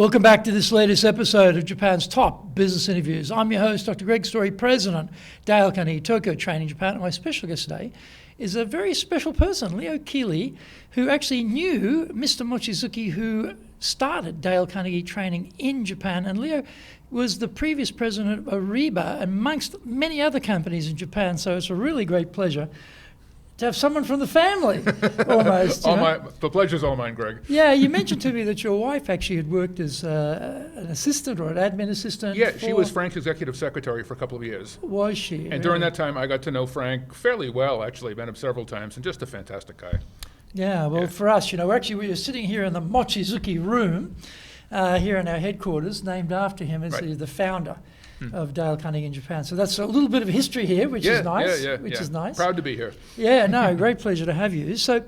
Welcome back to this latest episode of Japan's Top Business Interviews. I'm your host, Dr. Greg Story, President, Dale Carnegie Tokyo Training Japan. And my special guest today is a very special person, Leo Keeley, who actually knew Mr. Mochizuki, who started Dale Carnegie Training in Japan. And Leo was the previous president of Ariba, amongst many other companies in Japan. So it's a really great pleasure to have someone from the family, almost. The pleasure's all mine, Greg. Yeah, you mentioned to me that your wife actually had worked as an assistant or an admin assistant. Yeah, she was Frank's executive secretary for a couple of years. Was she? And during that time, I got to know Frank fairly well, actually. Met him several times, and just a fantastic guy. Yeah, well, for us, we were sitting here in the Mochizuki room here in our headquarters, named after him as the founder of Dale Carnegie in Japan. So that's a little bit of history here, which is nice. Is nice. Proud to be here. Yeah, no, great pleasure to have you. So,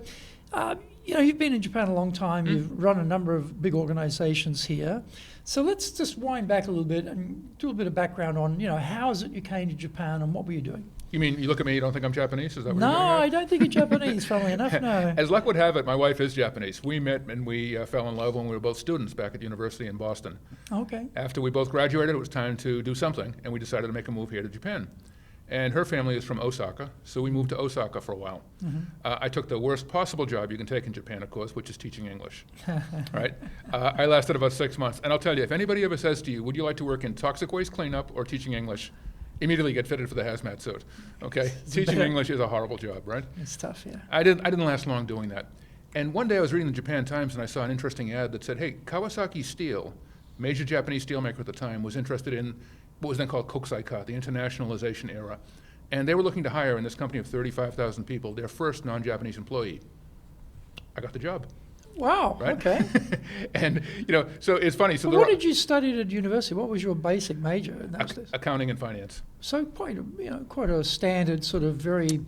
you've been in Japan a long time. You've run a number of big organizations here. So let's just wind back a little bit and do a bit of background on, how is it you came to Japan and what were you doing? You mean, you look at me, you don't think I'm Japanese? Is that what No, you're getting at? I don't think you're Japanese, funnily enough, no. As luck would have it, my wife is Japanese. We met and we fell in love when we were both students back at the university in Boston. Okay. After we both graduated, it was time to do something, and we decided to make a move here to Japan. And her family is from Osaka, so we moved to Osaka for a while. I took the worst possible job you can take in Japan, of course, which is teaching English. Right? I lasted about 6 months. And I'll tell you, if anybody ever says to you, would you like to work in toxic waste cleanup or teaching English, immediately get fitted for the hazmat suit. Okay? Teaching English is a horrible job, right? It's tough, yeah. I didn't last long doing that. And one day I was reading the Japan Times and I saw an interesting ad that said, hey, Kawasaki Steel, major Japanese steelmaker at the time, was interested in what was then called Kokusai-ka, the internationalization era. And they were looking to hire in this company of 35,000 people, their first non-Japanese employee. I got the job. Wow, right? Okay. And, so it's funny. So what did you study at university? What was your basic major in those days? Accounting and finance. So quite a standard sort of very,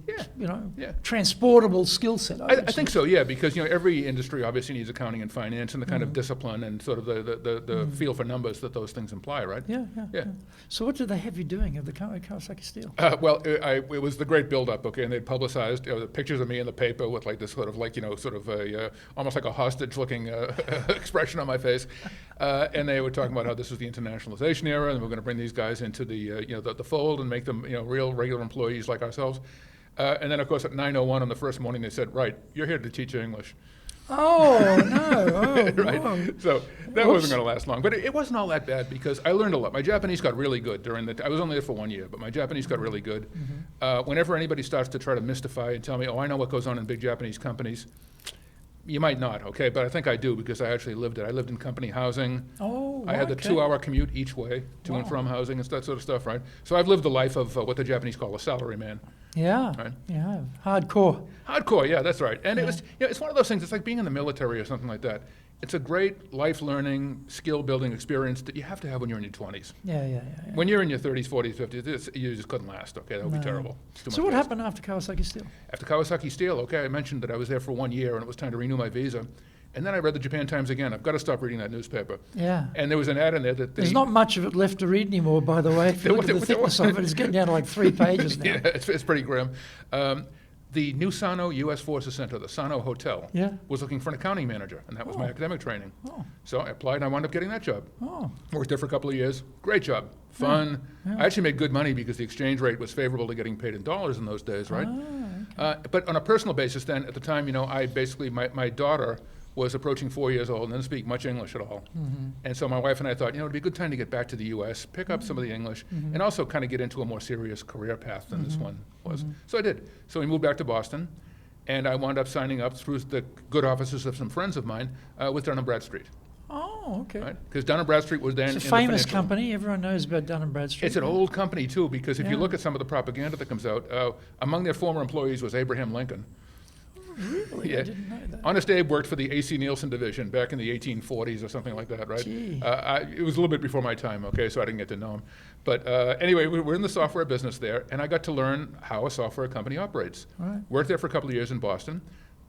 transportable skill set. I think so, yeah, because, every industry obviously needs accounting and finance and the kind of discipline and sort of the feel for numbers that those things imply, right? Yeah. So what did they have you doing at the Kawasaki Steel? It was the great build-up, okay, and they'd publicized the pictures of me in the paper with like this sort of like, almost like a hostage-looking expression on my face. And they were talking about how this was the internationalization era and we're going to bring these guys into the fold and make them, real regular employees like ourselves. And then, of course, at 9:01 on the first morning, they said, right, you're here to teach English. Oh, no. Right. Whoa. So that wasn't going to last long. But it wasn't all that bad because I learned a lot. My Japanese got really good I was only there for 1 year, but my Japanese got really good. Whenever anybody starts to try to mystify and tell me, I know what goes on in big Japanese companies, you might not, okay? But I think I do because I actually lived it. I lived in company housing. I had the 2-hour commute each way to and from housing and that sort of stuff, right? So I've lived the life of what the Japanese call a salary man. Yeah, right? Yeah, hardcore. Hardcore, yeah, that's right. And it was, it's one of those things, it's like being in the military or something like that. It's a great life-learning, skill-building experience that you have to have when you're in your 20s. Yeah. When you're in your 30s, 40s, 50s, you just couldn't last, okay? That would be terrible. So what happened after Kawasaki Steel? After Kawasaki Steel, okay, I mentioned that I was there for 1 year and it was time to renew my visa. And then I read the Japan Times again. I've got to stop reading that newspaper. Yeah. And there was an ad in there that there's not much of it left to read anymore, by the way. If you look at the thickness of it, it's getting down to like 3 pages now. Yeah, it's pretty grim. The new Sano U.S. Forces Center, the Sano Hotel, was looking for an accounting manager, and that was my academic training. So I applied, and I wound up getting that job. Worked there for a couple of years. Great job. Fun. I actually made good money because the exchange rate was favorable to getting paid in dollars in those days, right? But on a personal basis then, at the time, I basically, my daughter was approaching 4 years old and didn't speak much English at all. And so my wife and I thought, it'd be a good time to get back to the U.S., pick up some of the English, and also kind of get into a more serious career path than this one was. So I did. So we moved back to Boston, and I wound up signing up through the good offices of some friends of mine with Dunn & Bradstreet. Oh, okay. Right? Because Dunn & Bradstreet was then it's a famous company. Everyone knows about Dunn & Bradstreet. It's an old company, too, because if you look at some of the propaganda that comes out, among their former employees was Abraham Lincoln. Really? Yeah. I didn't know that. Honest Abe worked for the A.C. Nielsen division back in the 1840s or something like that, right? Gee. It was a little bit before my time, okay, so I didn't get to know him. But anyway, we're in the software business there, and I got to learn how a software company operates. Right. Worked there for a couple of years in Boston.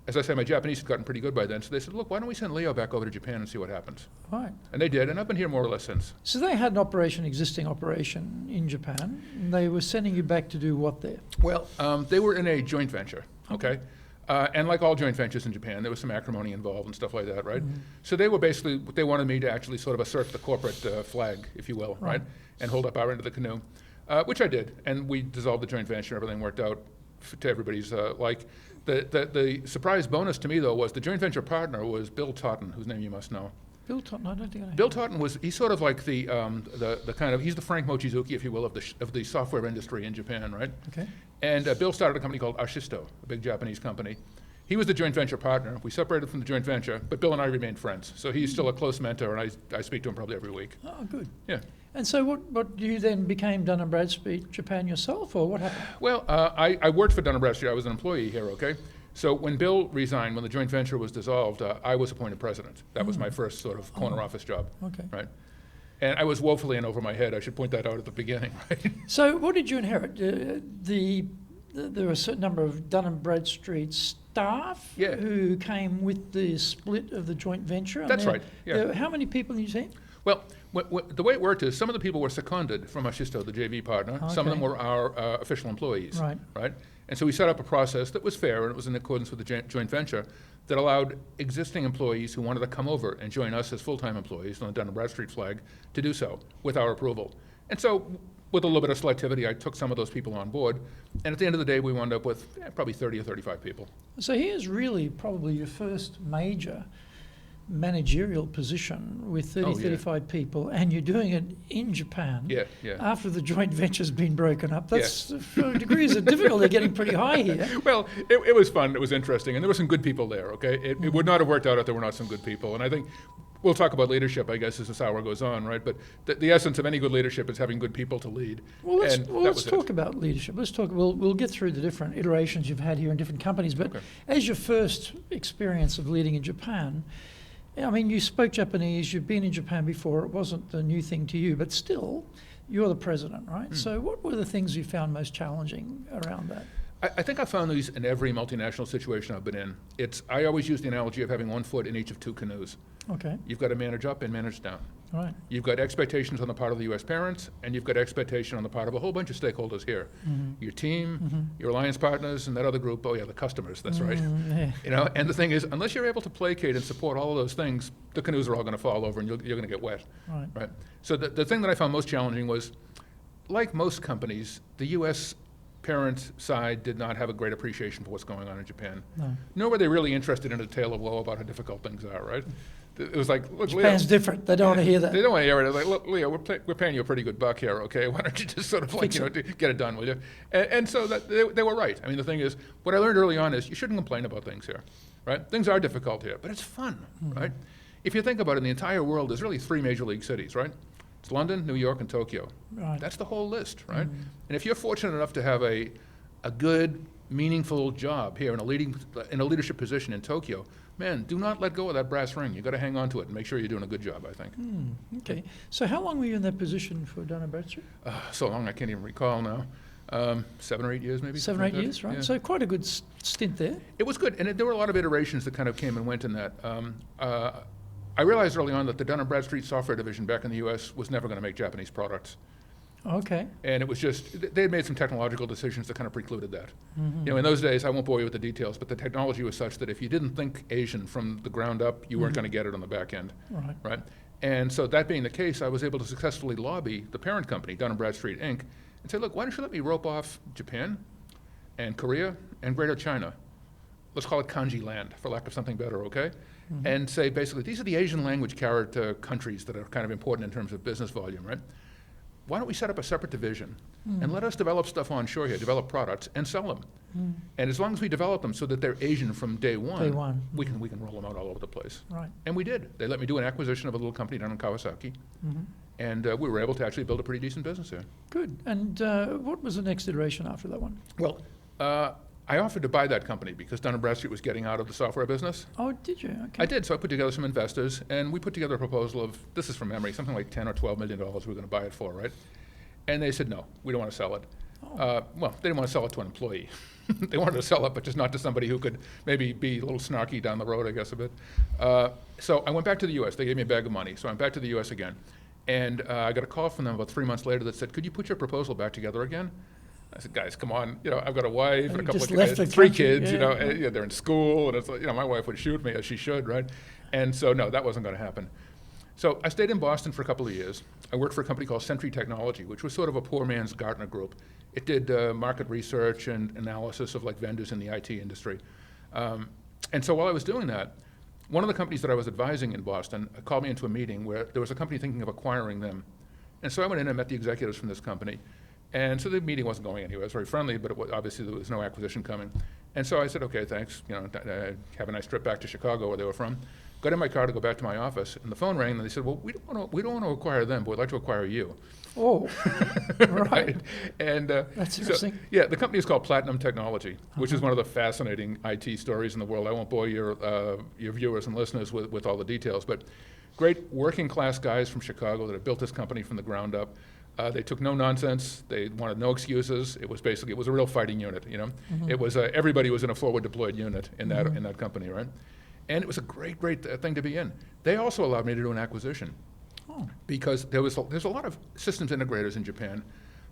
As I say, my Japanese had gotten pretty good by then, so they said, look, why don't we send Leo back over to Japan and see what happens? Right. And they did, and I've been here more or less since. So they had an existing operation in Japan, and they were sending you back to do what there? Well, they were in a joint venture, okay? And like all joint ventures in Japan, there was some acrimony involved and stuff like that, right? So they were basically, they wanted me to actually sort of assert the corporate flag, if you will, right? And hold up our end of the canoe, which I did. And we dissolved the joint venture, everything worked out to everybody's like. The surprise bonus to me, though, was the joint venture partner was Bill Totten, whose name you must know. Bill Totten, I don't think I know. Bill Totten he's sort of like the kind of, he's the Frank Mochizuki, if you will, of the software industry in Japan, right? Okay. And Bill started a company called Ashisto, a big Japanese company. He was the joint venture partner. We separated from the joint venture, but Bill and I remained friends. So he's still a close mentor, and I speak to him probably every week. Oh, good. Yeah. And so what you then became Dun & Bradstreet Japan yourself, or what happened? Well, I worked for Dun & Bradstreet. I was an employee here, okay? So when Bill resigned, when the joint venture was dissolved, I was appointed president. That was my first sort of corner office job. Okay. Right? And I was woefully in over my head. I should point that out at the beginning, right? So what did you inherit? There were a certain number of Dun & Bradstreet staff who came with the split of the joint venture? That's right, yeah. How many people did you say? Well, the way it worked is some of the people were seconded from Ashisto, the JV partner. Okay. Some of them were our official employees, right? And so we set up a process that was fair, and it was in accordance with the joint venture, that allowed existing employees who wanted to come over and join us as full-time employees on the Dun & Bradstreet flag to do so with our approval. And so with a little bit of selectivity, I took some of those people on board, and at the end of the day, we wound up with probably 30 or 35 people. So here's really probably your first major managerial position with 35 people, and you're doing it in Japan after the joint venture's been broken up. That's degrees of difficulty getting pretty high here. Well, it was fun, it was interesting, and there were some good people there, okay? It would not have worked out if there were not some good people, and I think we'll talk about leadership, I guess, as this hour goes on, right? But the essence of any good leadership is having good people to lead. Well, let's talk about leadership. We'll get through the different iterations you've had here in different companies, but as your first experience of leading in Japan, I mean, you spoke Japanese, you've been in Japan before, it wasn't a new thing to you, but still, you're the president, right? So what were the things you found most challenging around that? I think I found these in every multinational situation I've been in. I always use the analogy of having one foot in each of two canoes. Okay. You've got to manage up and manage down. Right. You've got expectations on the part of the U.S. parents, and you've got expectation on the part of a whole bunch of stakeholders here. Your team, your alliance partners, and that other group, the customers, that's right. You know, and the thing is, unless you're able to placate and support all of those things, the canoes are all going to fall over and you're going to get wet. Right. So the thing that I found most challenging was, like most companies, the U.S. parent side did not have a great appreciation for what's going on in Japan. No. Nor were they really interested in a tale of woe about how difficult things are, right? It was like, look, Japan's Leo, different. They don't want to hear that. They don't want to hear it. Like, look, Leo, we're paying you a pretty good buck here, okay? Why don't you just sort of like, get it done, will you? And so that they were right. I mean, the thing is, what I learned early on is you shouldn't complain about things here, right? Things are difficult here, but it's fun, right? If you think about it, in the entire world, there's really 3 major league cities, right? It's London, New York, and Tokyo. Right. That's the whole list, right? And if you're fortunate enough to have a good, meaningful job here in a leadership position in Tokyo, man, do not let go of that brass ring. You've got to hang on to it and make sure you're doing a good job, I think. Okay. So how long were you in that position for Dun & Bradstreet? So long, I can't even recall now. 7 or 8 years, maybe. 7 or 8 years, right? Yeah. So quite a good stint there. It was good, and there were a lot of iterations that kind of came and went in that. I realized early on that the Dun & Bradstreet software division back in the U.S. was never going to make Japanese products. Okay. And it was just, they had made some technological decisions that kind of precluded that. You know, in those days, I won't bore you with the details, but the technology was such that if you didn't think Asian from the ground up, you weren't going to get it on the back end. Right? And so that being the case, I was able to successfully lobby the parent company, Dun & Bradstreet, Inc., and say, look, why don't you let me rope off Japan and Korea and Greater China? Let's call it kanji land, for lack of something better, okay? And say, basically, these are the Asian language character countries that are kind of important in terms of business volume, right? Why don't we set up a separate division and let us develop stuff onshore here, develop products, and sell them. And as long as we develop them so that they're Asian from day one, we can roll them out all over the place. Right. And we did. They let me do an acquisition of a little company down in Kawasaki, and we were able to actually build a pretty decent business there. Good. And what was the next iteration after that one? Well, I offered to buy that company because Dun & Bradstreet was getting out of the software business. Oh, did you? Okay. I did. So I put together some investors, and we put together a proposal of, this is from memory, something like $10 or $12 million we were going to buy it for, right? And they said, no, we don't want to sell it. Well, they didn't want to sell it to an employee. They wanted to sell it, but just not to somebody who could maybe be a little snarky down the road, I guess, a bit. So I went back to the U.S. They gave me a bag of money. So I went back to the U.S. again. And I got a call from them about 3 months later that said, could you put your proposal back together again? I said, guys, come on, I've got a wife and a couple of kids, 3 kids, and, they're in school, and it's like, my wife would shoot me, as she should, right? And so, no, that wasn't going to happen. So I stayed in Boston for a couple of years. I worked for a company called Sentry Technology, which was sort of a poor man's Gartner group. It did market research and analysis of like vendors in the IT industry. And so while I was doing that, one of the companies that I was advising in Boston called me into a meeting where there was a company thinking of acquiring them. And so I went in and met the executives from this company. And so the meeting wasn't going anywhere. It was very friendly, but obviously there was no acquisition coming. And so I said, okay, thanks. Have a nice trip back to Chicago, where they were from. Got in my car to go back to my office, and the phone rang, and they said, well, we don't want to acquire them, but we'd like to acquire you. Oh, right. And that's interesting. So, yeah, the company is called Platinum Technology, which is one of the fascinating IT stories in the world. I won't bore your viewers and listeners with all the details, but great working class guys from Chicago that have built this company from the ground up. They took no nonsense. They wanted no excuses. It was a real fighting unit. It was everybody was in a forward deployed unit in that company, right? And it was a great thing to be in. They also allowed me to do an acquisition, because there's a lot of systems integrators in Japan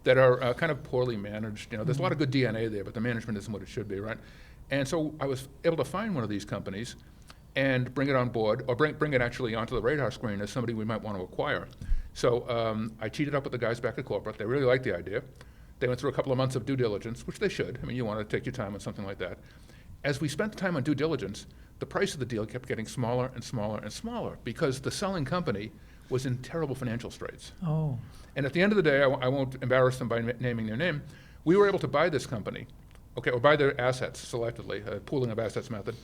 that are kind of poorly managed. There's a lot of good DNA there, but the management isn't what it should be, right? And so I was able to find one of these companies and bring it on board, or bring it actually onto the radar screen as somebody we might want to acquire. So I cheated up with the guys back at corporate. They really liked the idea. They went through a couple of months of due diligence, which they should. I mean, you want to take your time on something like that. As we spent the time on due diligence, the price of the deal kept getting smaller and smaller and smaller, because the selling company was in terrible financial straits. Oh. And at the end of the day, I won't embarrass them by naming their name, we were able to buy this company, or buy their assets selectively, a pooling of assets method,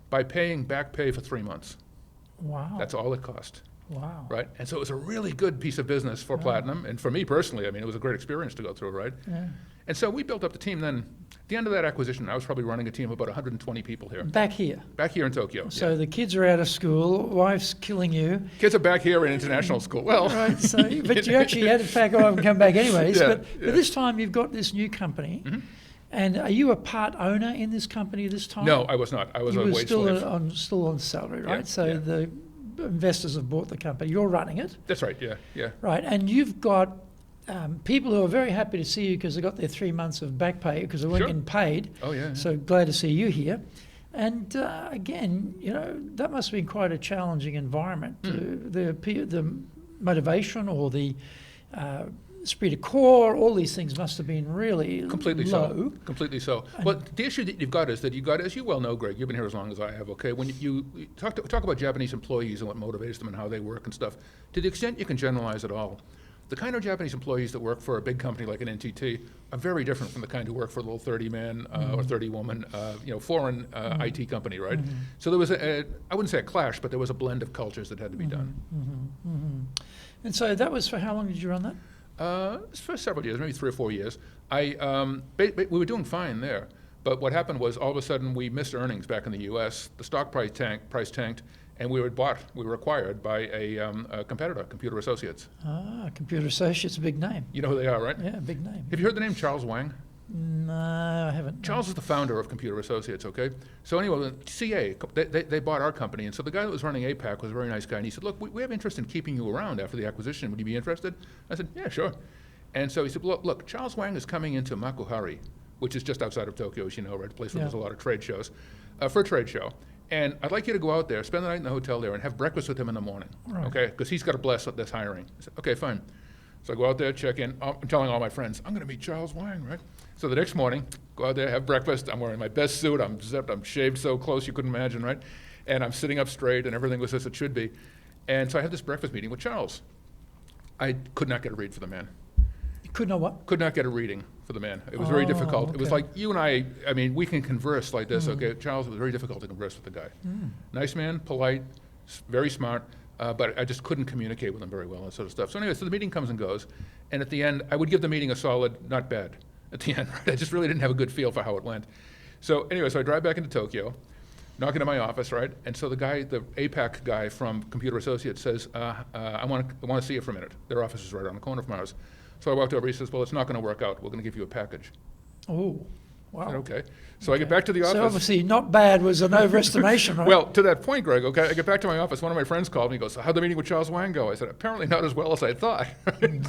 by paying back pay for 3 months. Wow. That's all it cost. Wow. Right? And so it was a really good piece of business for Platinum, and for me personally, I mean, it was a great experience to go through, right? Yeah. And so we built up the team then. At the end of that acquisition, I was probably running a team of about 120 people here. Back here? Back here in Tokyo. So the kids are out of school, wife's killing you. Kids are back here in international school. Well, right, so, but you actually had to pack off and come back anyways. But this time you've got this new company. Mm-hmm. And are you a part owner in this company this time? No, I was not. I was a wage slave. Still on salary, right? The investors have bought the company. You're running it. That's right, yeah. Right, and you've got people who are very happy to see you because they got their 3 months of back pay because they weren't getting paid. Oh, yeah. So glad to see you here. And again, that must have been quite a challenging environment. The motivation or the esprit de corps, all these things must have been really completely low. Completely so. Well, the issue that you've got is that as you well know, Greg, you've been here as long as I have, okay? When you talk about Japanese employees and what motivates them and how they work and stuff, to the extent you can generalize it all, the kind of Japanese employees that work for a big company like an NTT are very different from the kind who work for a little 30-man or 30-woman, foreign IT company, right? Mm-hmm. So there was I wouldn't say a clash, but there was a blend of cultures that had to be done. Mm-hmm. Mm-hmm. And so that was for how long did you run that? For several years, maybe 3 or 4 years. We were doing fine there, but what happened was all of a sudden we missed earnings back in the U.S. The stock price tanked, and we were acquired by a competitor, Computer Associates. Ah, Computer Associates, a big name. You know who they are, right? Yeah, big name. Have you heard the name Charles Wang? No, I haven't. Charles is the founder of Computer Associates, okay? So anyway, CA, they bought our company, and so the guy that was running APAC was a very nice guy, and he said, look, we have interest in keeping you around after the acquisition. Would you be interested? I said, yeah, sure. And so he said, look, Charles Wang is coming into Makuhari, which is just outside of Tokyo, as you know, right? A place where there's a lot of trade shows, for a trade show. And I'd like you to go out there, spend the night in the hotel there, and have breakfast with him in the morning, okay? Because he's got to bless this hiring. I said, okay, fine. So I go out there, check in. I'm telling all my friends, I'm going to meet Charles Wang, right? So the next morning, go out there, have breakfast. I'm wearing my best suit. I'm zipped. I'm shaved so close you couldn't imagine, right? And I'm sitting up straight, and everything was as it should be. And so I had this breakfast meeting with Charles. I could not get a read for the man. You could not what? Could not get a reading for the man. It was very difficult. Okay. It was like you and I mean, we can converse like this, okay? Charles, it was very difficult to converse with the guy. Nice man, polite, very smart, but I just couldn't communicate with him very well and sort of stuff. So anyway, so the meeting comes and goes, and at the end, I would give the meeting a solid, not bad, at the end, right? I just really didn't have a good feel for how it went. So anyway, so I drive back into Tokyo, knock into my office, right? And so the APAC guy from Computer Associates says, I want to see you for a minute. Their office is right around the corner from ours. So I walked over, he says, well, it's not going to work out. We're going to give you a package. Oh. Wow. I said, okay. So I get back to the office. So obviously not bad was an overestimation, right? Well, to that point, Greg, okay, I get back to my office. One of my friends called me. He goes, so how'd the meeting with Charles Wang go? I said, apparently not as well as I thought.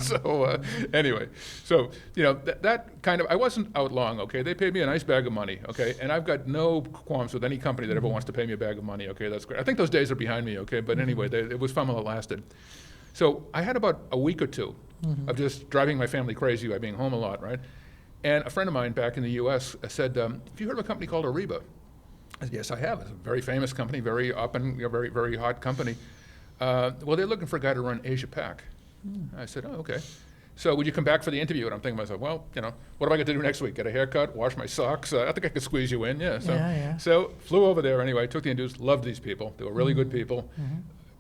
So anyway, so, that kind of, I wasn't out long, okay? They paid me a nice bag of money, okay? And I've got no qualms with any company that ever wants to pay me a bag of money, okay? That's great. I think those days are behind me, okay? But anyway, it was fun while it lasted. So I had about a week or two of just driving my family crazy by being home a lot, right? And a friend of mine back in the U.S. said, have you heard of a company called Ariba? I said, yes, I have. It's a very famous company, very up and very, very hot company. Well, they're looking for a guy to run Asia Pac. I said, oh, okay. So would you come back for the interview? And I'm thinking to myself, well, what do I got to do next week? Get a haircut, wash my socks? I think I could squeeze you in, yeah. So flew over there anyway, took the interviews, loved these people. They were really good people.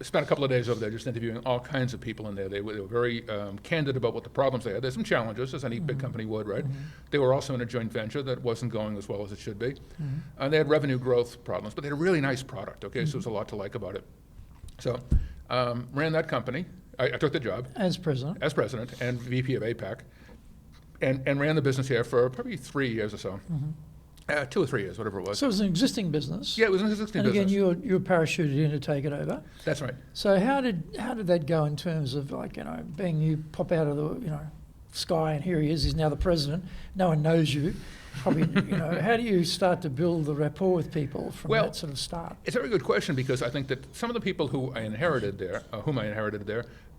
Spent a couple of days over there just interviewing all kinds of people in there. They were very candid about what the problems they had. There's some challenges, as any big company would, right? They were also in a joint venture that wasn't going as well as it should be. And they had revenue growth problems, but they had a really nice product, okay? So there's a lot to like about it. So ran that company. I took the job. As president. As president and VP of APAC, and ran the business here for probably 3 years or so. 2 or 3 years, whatever it was. So it was an existing business. Yeah, it was an existing business. And again, you were parachuted in to take it over. That's right. So how did that go in terms of being you pop out of the sky and here he is, he's now the president. No one knows you. Probably how do you start to build the rapport with people from that sort of start? It's a very good question because I think that some of the people whom I inherited there,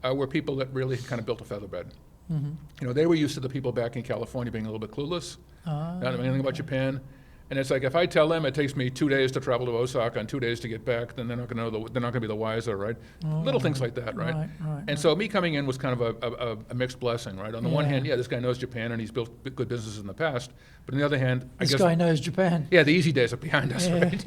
were people that really kind of built a featherbed. They were used to the people back in California being a little bit clueless, not knowing anything about Japan. And it's like if I tell them it takes me 2 days to travel to Osaka and 2 days to get back, then they're not going to know. They're not going to be the wiser, right? Little things like that, right? And so me coming in was kind of a mixed blessing, right? On the one hand, this guy knows Japan and he's built good businesses in the past. But on the other hand, this guy knows Japan. Yeah, the easy days are behind us, right?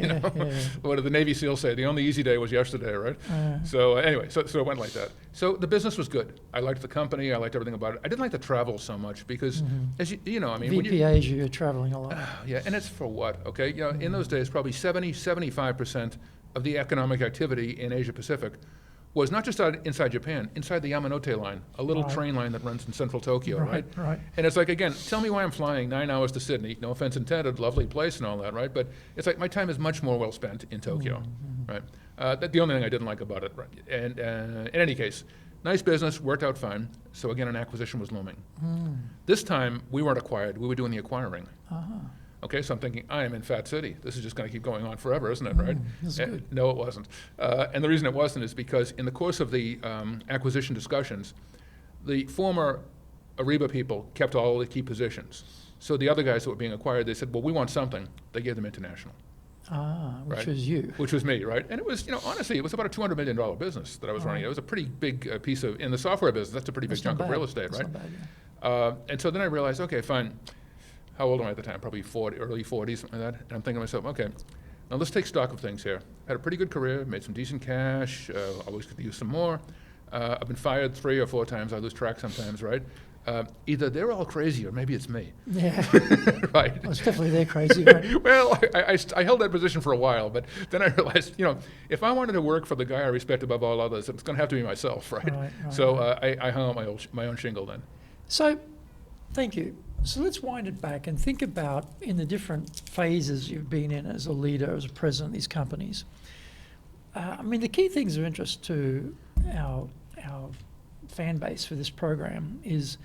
What did the Navy SEALs say? The only easy day was yesterday, right? So anyway, so it went like that. So the business was good. I liked the company. I liked everything about it. I didn't like to travel so much because, as you know, I mean, VP Asia, you're traveling a lot. And it's for what? Okay, in those days, probably 75% of the economic activity in Asia Pacific was not just inside Japan, inside the Yamanote line, a little train line that runs in central Tokyo, right? And it's like, again, tell me why I'm flying 9 hours to Sydney. No offense intended, lovely place and all that, right? But it's like my time is much more well spent in Tokyo, right? That's the only thing I didn't like about it, right? And in any case, nice business, worked out fine. So again, an acquisition was looming. This time, we weren't acquired. We were doing the acquiring. Okay, so I'm thinking, I am in Fat City. This is just going to keep going on forever, isn't it, right? That's good. No, it wasn't. And the reason it wasn't is because in the course of the acquisition discussions, the former Ariba people kept all the key positions. So the other guys that were being acquired, they said, well, we want something. They gave them international. Which was you. Which was me, right? And it was, honestly, it was about a $200 million business that I was running. It was a pretty big piece of, in the software business, that's a pretty big chunk of real estate, right? Not bad, and so then I realized, okay, fine. How old am I at the time? Probably 40, early 40s, something like that. And I'm thinking to myself, okay, now let's take stock of things here. Had a pretty good career, made some decent cash, always could use some more. I've been fired 3 or 4 times. I lose track sometimes, right? Either they're all crazy or maybe it's me. Yeah. Right. Well, it's definitely they're crazy, right? Well, I held that position for a while, but then I realized, if I wanted to work for the guy I respect above all others, it's going to have to be myself, right? So I hung out my own shingle then. So, thank you. So let's wind it back and think about in the different phases you've been in as a leader, as a president of these companies. The key things of interest to our fan base for this program is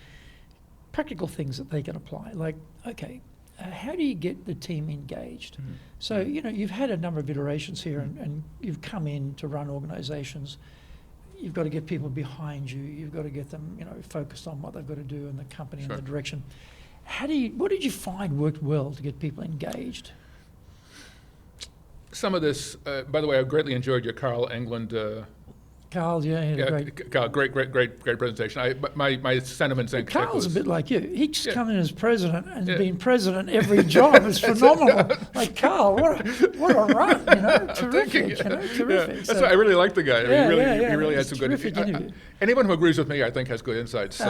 practical things that they can apply. Like, okay, how do you get the team engaged? So, you've had a number of iterations here and you've come in to run organizations. You've got to get people behind you. You've got to get them, focused on what they've got to do in the company and the direction. What did you find worked well to get people engaged? Some of this, by the way, I greatly enjoyed your Carl England. Carl, great. Carl, great presentation. My sentiments and Carl's a bit like you. He just come in as president and been president every job. It's phenomenal. Like Carl, what a run! Terrific. Terrific. That's why I really liked the guy. He really had some good. Interview. Anyone who agrees with me, I think, has good insights. So,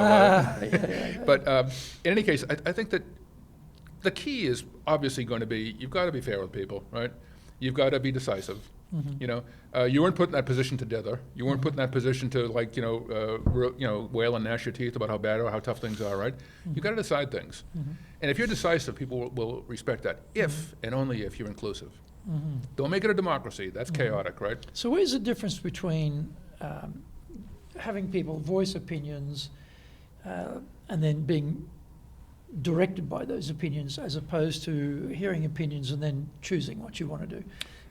but in any case, I think that the key is obviously going to be you've got to be fair with people, right? You've got to be decisive. You weren't put in that position to dither. You weren't put in that position to wail and gnash your teeth about how bad or how tough things are, right? You got to decide things. And if you're decisive, people will respect that if and only if you're inclusive. Don't make it a democracy. That's chaotic, right? So where's the difference between having people voice opinions and then being directed by those opinions, as opposed to hearing opinions and then choosing what you want to do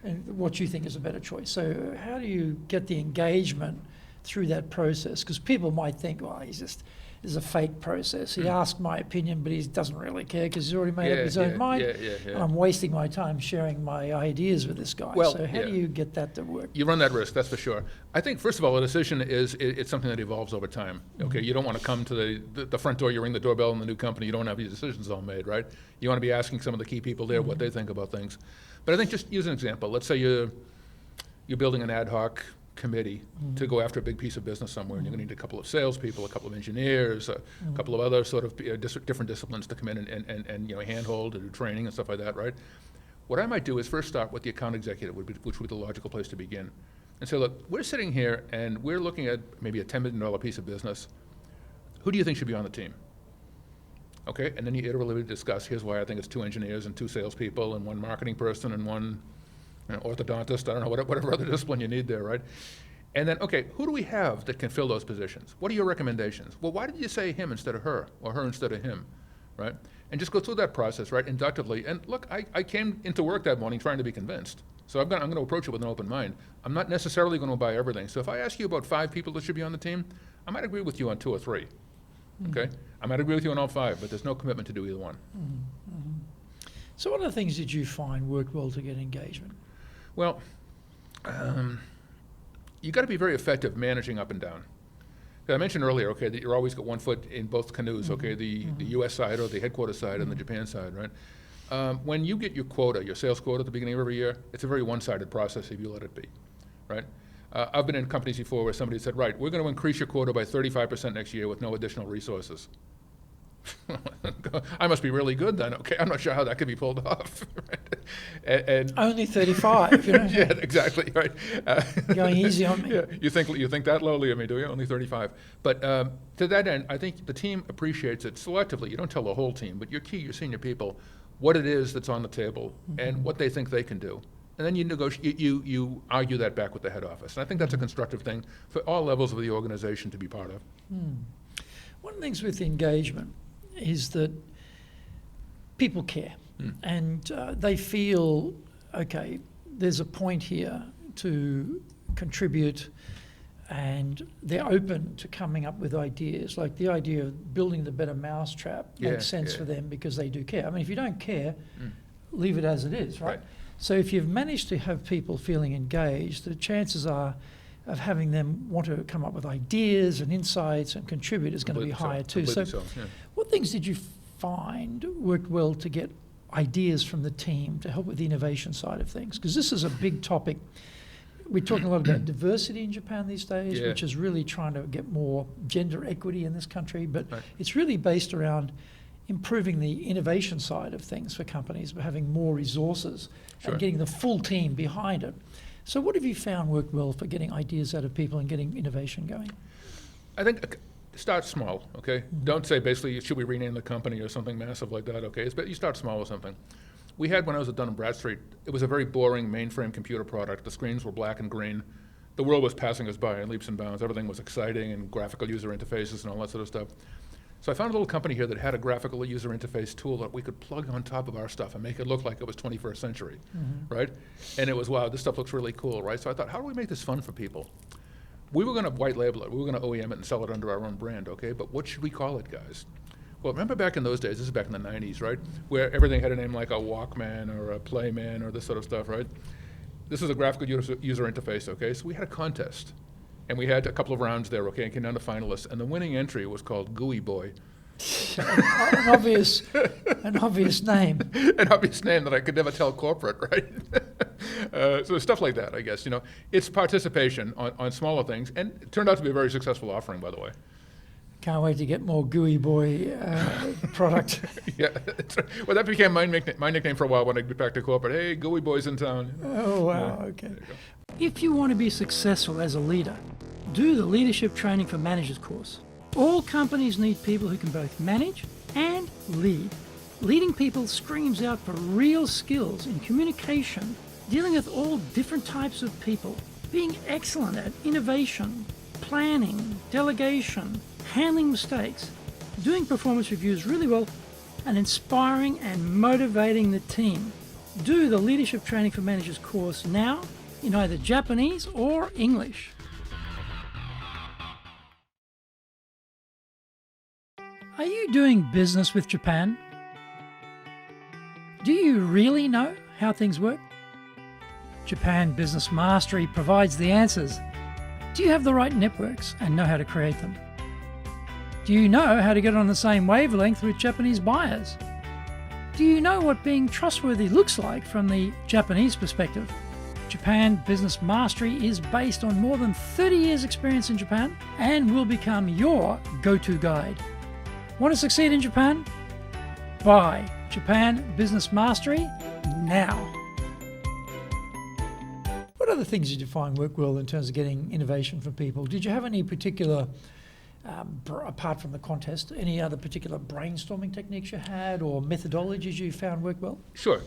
and what you think is a better choice? So how do you get the engagement through that process? Because people might think, well, this is a fake process. He asked my opinion, but he doesn't really care because he's already made up his own mind. And I'm wasting my time sharing my ideas with this guy. Well, so how do you get that to work? You run that risk, that's for sure. I think, first of all, a decision it's something that evolves over time. Okay, you don't want to come to the front door, you ring the doorbell in the new company, you don't have your decisions all made, right? You want to be asking some of the key people there what they think about things. But I think, just use an example. Let's say you're building an ad hoc committee to go after a big piece of business somewhere, and you're going to need a couple of salespeople, a couple of engineers, a couple of other sort of different disciplines to come in and handhold and do training and stuff like that, right? What I might do is first start with the account executive, which would be the logical place to begin, and say, look, we're sitting here and we're looking at maybe a $10 million piece of business. Who do you think should be on the team? Okay, and then you iteratively discuss, here's why I think it's 2 engineers and 2 salespeople and 1 marketing person and 1 orthodontist, I don't know, whatever other discipline you need there, right? And then, okay, who do we have that can fill those positions? What are your recommendations? Well, why did you say him instead of her, or her instead of him, right? And just go through that process, right, inductively. And look, I came into work that morning trying to be convinced. So I'm going to approach it with an open mind. I'm not necessarily going to buy everything. So if I ask you about 5 people that should be on the team, I might agree with you on 2 or 3, okay? I might agree with you on all 5, but there's no commitment to do either one. So what other things did you find worked well to get engagement? Well, you got to be very effective managing up and down. I mentioned earlier, okay, that you're always got one foot in both canoes, okay, the U.S. side or the headquarters side and the Japan side, right? When you get your quota, your sales quota at the beginning of every year, it's a very one-sided process if you let it be, right? I've been in companies before where somebody said, right, we're going to increase your quota by 35% next year with no additional resources. I must be really good then. Okay, I'm not sure how that could be pulled off. Right? and only 35. You know? Yeah, exactly. Right. Going easy on me. Yeah, you think that lowly of me, do you? Only 35. But to that end, I think the team appreciates it selectively. You don't tell the whole team, but your senior people, what it is that's on the table and what they think they can do. And then you negotiate. You argue that back with the head office. And I think that's a constructive thing for all levels of the organization to be part of. One of the things with engagement is that people care and they feel, okay, there's a point here to contribute, and they're open to coming up with ideas. Like the idea of building the better mousetrap makes sense for them because they do care. I mean, if you don't care, leave it as it is, right? So if you've managed to have people feeling engaged, the chances are of having them want to come up with ideas and insights and contribute is going to be higher too. So what things did you find worked well to get ideas from the team to help with the innovation side of things? Because this is a big topic. We're talking a lot about diversity in Japan these days, which is really trying to get more gender equity in this country, but it's really based around improving the innovation side of things for companies, by having more resources and getting the full team behind it. So what have you found worked well for getting ideas out of people and getting innovation going? I think start small, okay? Don't say basically, should we rename the company or something massive like that, okay? But you start small with something. We had, when I was at Dunn and Bradstreet, it was a very boring mainframe computer product. The screens were black and green. The world was passing us by in leaps and bounds. Everything was exciting and graphical user interfaces and all that sort of stuff. So I found a little company here that had a graphical user interface tool that we could plug on top of our stuff and make it look like it was 21st century, right? And it was, wow, this stuff looks really cool, right? So I thought, how do we make this fun for people? We were going to white label it. We were going to OEM it and sell it under our own brand, okay? But what should we call it, guys? Well, remember back in those days, this is back in the 90s, right? Where everything had a name like a Walkman or a Playman or this sort of stuff, right? This is a graphical user interface, okay? So we had a contest. And we had a couple of rounds there, okay, and came down to finalists. And the winning entry was called Gooey Boy. An obvious name. An obvious name that I could never tell corporate, right? So stuff like that, I guess. You know, it's participation on smaller things, and it turned out to be a very successful offering, by the way. Can't wait to get more Gooey Boy product. Yeah, well, that became my nickname for a while when I get back to corporate. Hey, Gooey Boy's in town. Oh, wow, okay. If you want to be successful as a leader, do the Leadership Training for Managers course. All companies need people who can both manage and lead. Leading people screams out for real skills in communication, dealing with all different types of people, being excellent at innovation, planning, delegation, handling mistakes, doing performance reviews really well, and inspiring and motivating the team. Do the Leadership Training for Managers course now in either Japanese or English. Are you doing business with Japan? Do you really know how things work? Japan Business Mastery provides the answers. Do you have the right networks and know how to create them? Do you know how to get on the same wavelength with Japanese buyers? Do you know what being trustworthy looks like from the Japanese perspective? Japan Business Mastery is based on more than 30 years' experience in Japan and will become your go-to guide. Want to succeed in Japan? Buy Japan Business Mastery now. What other things did you find work well in terms of getting innovation from people? Did you have any particular, apart from the contest, any other particular brainstorming techniques you had or methodologies you found work well? Sure.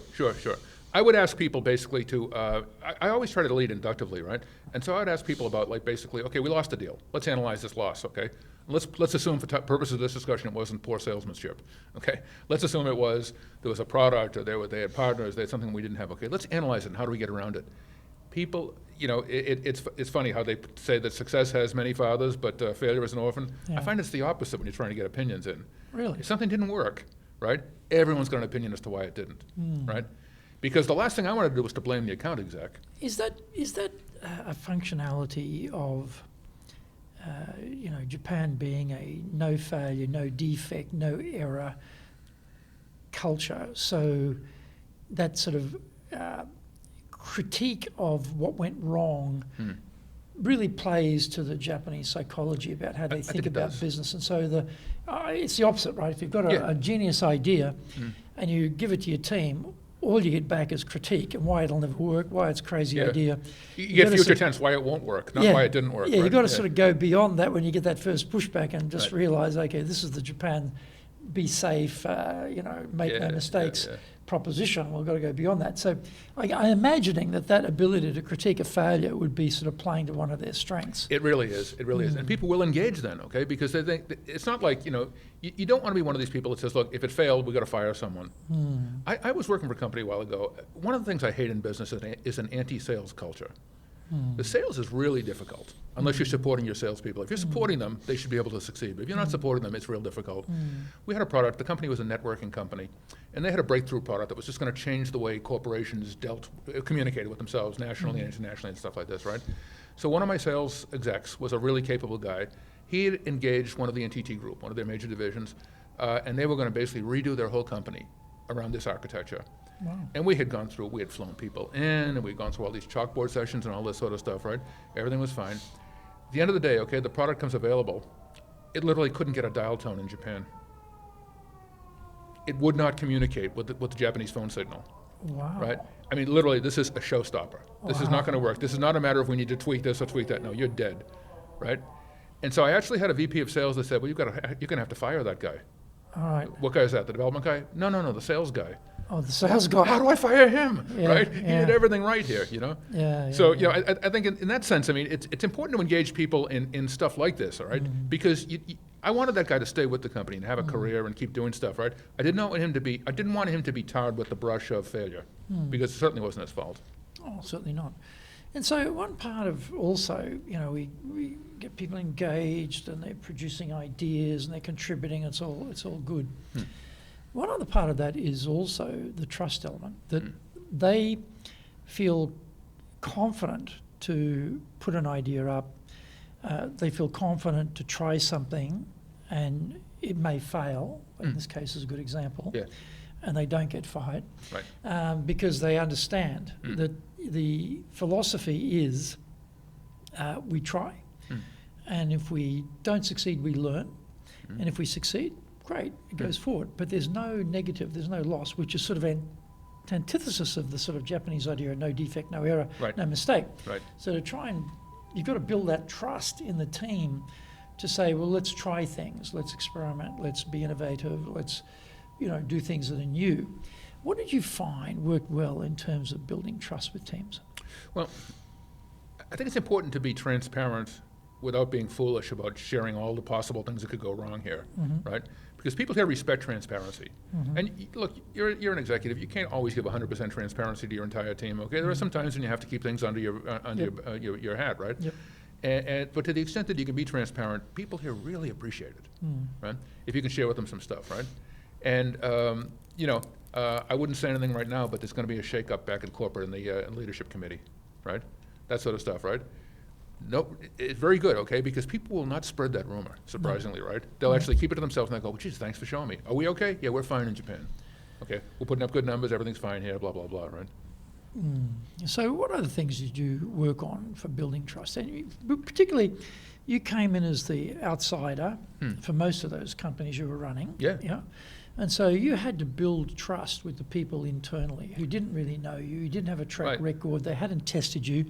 I would ask people basically to, I always try to lead inductively, right? And so I would ask people about like basically, okay, we lost a deal. Let's analyze this loss, okay? Let's assume for purposes of this discussion it wasn't poor salesmanship, okay? Let's assume it was, there was a product or they had partners, they had something we didn't have, okay? Let's analyze it and how do we get around it? People, you know, it's funny how they say that success has many fathers, but failure is an orphan. Yeah. I find it's the opposite when you're trying to get opinions in. Really? If something didn't work, right? Everyone's got an opinion as to why it didn't, right? Because the last thing I wanted to do was to blame the account exec. Is that a functionality of, Japan being a no failure, no defect, no error culture? So that sort of critique of what went wrong really plays to the Japanese psychology about how they think about business. And so it's the opposite, right? If you've got a genius idea and you give it to your team, all you get back is critique and why it'll never work, why it's a crazy idea. You get future tense, why it won't work, not why it didn't work. Yeah, right? You've got to sort of go beyond that when you get that first pushback and just realize, okay, this is the Japan, be safe, make no mistakes proposition. We've got to go beyond that. So I'm imagining that ability to critique a failure would be sort of playing to one of their strengths. It really is. And people will engage then, okay? Because they think, it's not like, you don't want to be one of these people that says, look, if it failed, we've got to fire someone. I was working for a company a while ago. One of the things I hate in business is an anti-sales culture. The sales is really difficult unless you're supporting your salespeople. If you're supporting them, they should be able to succeed. But if you're not supporting them, it's real difficult. We had a product, the company was a networking company, and they had a breakthrough product that was just going to change the way corporations communicated with themselves nationally and internationally and stuff like this, right? So one of my sales execs was a really capable guy. He had engaged one of the NTT group, one of their major divisions, and they were going to basically redo their whole company around this architecture. Wow. And we had flown people in, and we'd gone through all these chalkboard sessions and all this sort of stuff, right? Everything was fine. At the end of the day, okay, the product comes available. It literally couldn't get a dial tone in Japan. It would not communicate with the Japanese phone signal. Wow. Right? I mean, literally, this is a showstopper. This is not going to work. This is not a matter of we need to tweak this or tweak that. No, you're dead, right? And so I actually had a VP of sales that said, well, you're going to have to fire that guy. All right. What guy is that, the development guy? No, the sales guy. Oh, the sales guy. How do I fire him? Right? He did everything right here, So, I think in that sense, I mean, it's important to engage people in stuff like this, all right? Because I wanted that guy to stay with the company and have a career and keep doing stuff, right? I didn't want him to be tarred with the brush of failure, because it certainly wasn't his fault. Oh, certainly not. And so one part of also, we get people engaged and they're producing ideas and they're contributing. It's all good. One other part of that is also the trust element, that they feel confident to put an idea up. They feel confident to try something, and it may fail. In this case is a good example. Yeah. And they don't get fired, right. Because they understand that the philosophy is we try. And if we don't succeed, we learn. And if we succeed, great, it goes forward. But there's no negative, there's no loss, which is sort of an antithesis of the sort of Japanese idea of no defect, no error, no mistake. Right. So to try and, you've got to build that trust in the team to say, well, let's try things, let's experiment, let's be innovative, let's, do things that are new. What did you find worked well in terms of building trust with teams? Well, I think it's important to be transparent without being foolish about sharing all the possible things that could go wrong here, right? Because people here respect transparency. And look, you're an executive. You can't always give 100% transparency to your entire team. Okay, there are some times when you have to keep things under your hat, right? But to the extent that you can be transparent, people here really appreciate it, right? If you can share with them some stuff, right? And I wouldn't say anything right now, but there's going to be a shakeup back in corporate in the leadership committee, right? That sort of stuff, right? No, it's very good, okay, because people will not spread that rumor, surprisingly, right? They'll actually keep it to themselves and they'll go, geez, thanks for showing me. Are we okay? Yeah, we're fine in Japan. Okay, we're putting up good numbers, everything's fine here, blah, blah, blah, right? So what other things did you work on for building trust? And particularly, you came in as the outsider for most of those companies you were running. Yeah. And so you had to build trust with the people internally who didn't really know you. You didn't have a track record. They hadn't tested you.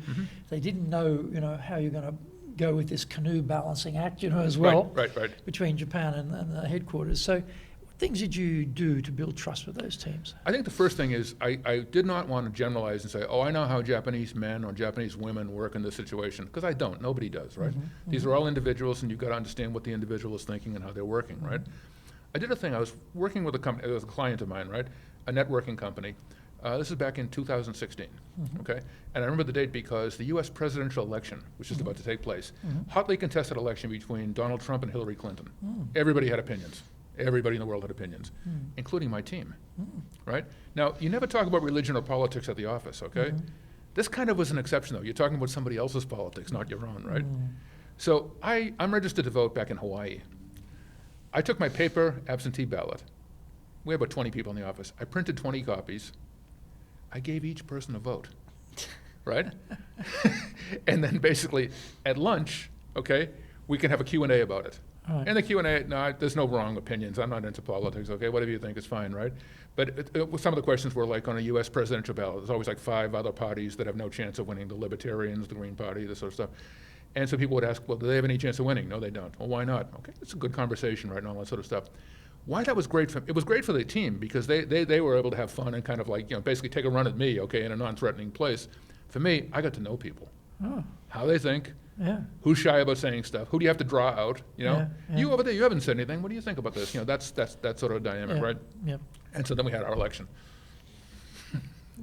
They didn't know, how you're going to go with this canoe balancing act, as well. Right. Between Japan and the headquarters. So what things did you do to build trust with those teams? I think the first thing is I did not want to generalize and say, oh, I know how Japanese men or Japanese women work in this situation, because I don't. Nobody does, right? These are all individuals, and you've got to understand what the individual is thinking and how they're working, right? I did a thing. I was working with a company, it was a client of mine, right? A networking company. This is back in 2016, okay? And I remember the date because the US presidential election, which is about to take place, hotly contested election between Donald Trump and Hillary Clinton. Everybody had opinions. Everybody in the world had opinions, including my team, right? Now, you never talk about religion or politics at the office, okay? This kind of was an exception, though. You're talking about somebody else's politics, not your own, right? So I'm registered to vote back in Hawaii. I took my paper absentee ballot. We had about 20 people in the office. I printed 20 copies. I gave each person a vote, right? And then basically at lunch, okay, we can have a Q&A about it. And the Q&A, no, there's no wrong opinions. I'm not into politics, okay? Whatever you think is fine, right? But some of the questions were like on a US presidential ballot. There's always like 5 other parties that have no chance of winning, the Libertarians, the Green Party, this sort of stuff. And so people would ask, well, do they have any chance of winning? No, they don't. Well, why not? Okay, it's a good conversation, right, and all that sort of stuff. Why that was great it was great for the team because they were able to have fun and kind of like, basically take a run at me, okay, in a non-threatening place. For me, I got to know people. How they think, who's shy about saying stuff, who do you have to draw out, You over there, you haven't said anything, what do you think about this? That's that sort of dynamic, right? And so then we had our election.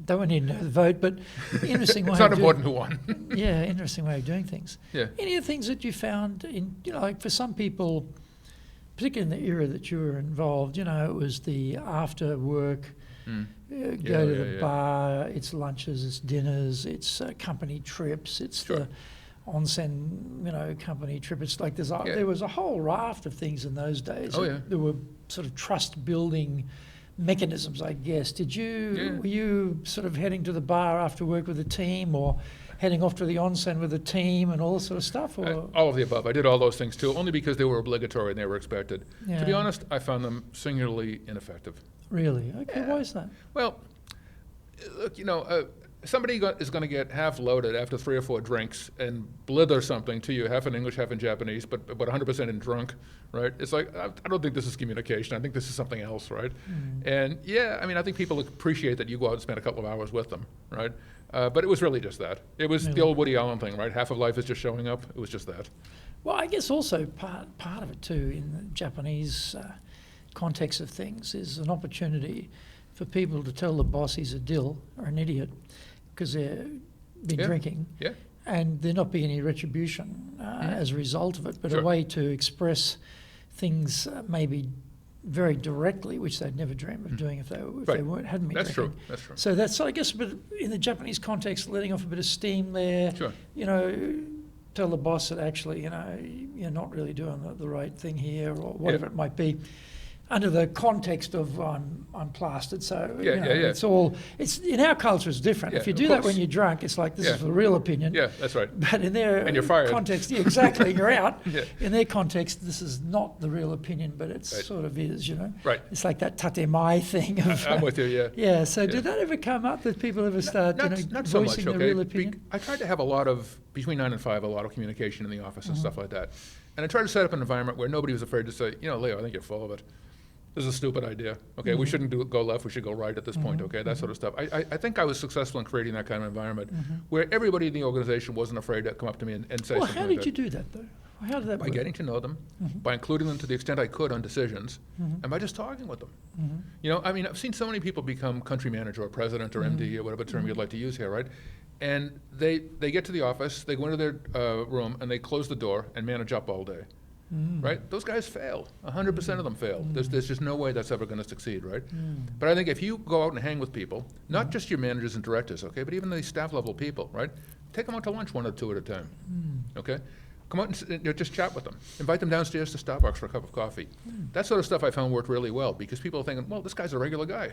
Don't need to know the vote, but interesting way. It's not important who won. Interesting way of doing things. Yeah. Any of the things that you found in, like for some people, particularly in the era that you were involved, it was the after work, go to the bar, it's lunches, it's dinners, it's company trips, it's the onsen, company trip. It's like there was a whole raft of things in those days. There were sort of trust building mechanisms, I guess. Were you sort of heading to the bar after work with a team or heading off to the onsen with a team and all this sort of stuff? Or? All of the above. I did all those things too, only because they were obligatory and they were expected. To be honest, I found them singularly ineffective. Really? Okay, why is that? Well, look, somebody is going to get half loaded after 3 or 4 drinks and blither something to you, half in English, half in Japanese, but 100% in drunk, right? It's like, I don't think this is communication. I think this is something else, right? And I think people appreciate that you go out and spend a couple of hours with them, right? But it was really just that. It was the old Woody Allen thing, right? Half of life is just showing up. It was just that. Well, I guess also part of it too in the Japanese context of things is an opportunity for people to tell the boss he's a dill or an idiot because they've been drinking, and there not be any retribution as a result of it, but a way to express things maybe very directly, which they'd never dream of doing if they hadn't been drinking. That's true. So that's, I guess, a bit in the Japanese context, letting off a bit of steam there. Tell the boss that actually, you're not really doing the right thing here, or whatever it might be. under the context of I'm plastered, so Yeah, it's all. It's in our culture it's different. Yeah, if you of do that course. when you're drunk, it's like this Yeah. is the real opinion. Yeah, that's right. But in their And you're fired. context, yeah, exactly, you're out. Yeah. In their context, this is not the real opinion, but it Right. sort of is, Right. It's like that tate mai thing of. I'm with you, yeah. Yeah. So Yeah. did that ever come up that people ever start, Not so much, voicing their okay? real opinion? I tried to have a lot of, between 9 and 5, a lot of communication in the office Mm-hmm. and stuff like that. And I tried to set up an environment where nobody was afraid to say, Leo, I think you're full of it. This is a stupid idea. Okay, we shouldn't go left, we should go right at this point, okay, that sort of stuff. I think I was successful in creating that kind of environment where everybody in the organization wasn't afraid to come up to me and say Well, something how like did you do that, though? How did that By work? getting to know them, by including them to the extent I could on decisions, and by just talking with them. I've seen so many people become country manager or president or MD or whatever term you'd like to use here, right? And they get to the office, they go into their room, and they close the door and manage up all day. Right? Those guys fail. 100% of them fail. There's just no way that's ever going to succeed, right? But I think if you go out and hang with people, not just your managers and directors, okay, but even the staff level people, right? Take them out to lunch 1 or 2 at a time, okay? Come out and just chat with them. Invite them downstairs to Starbucks for a cup of coffee. That sort of stuff I found worked really well because people are thinking, well, this guy's a regular guy,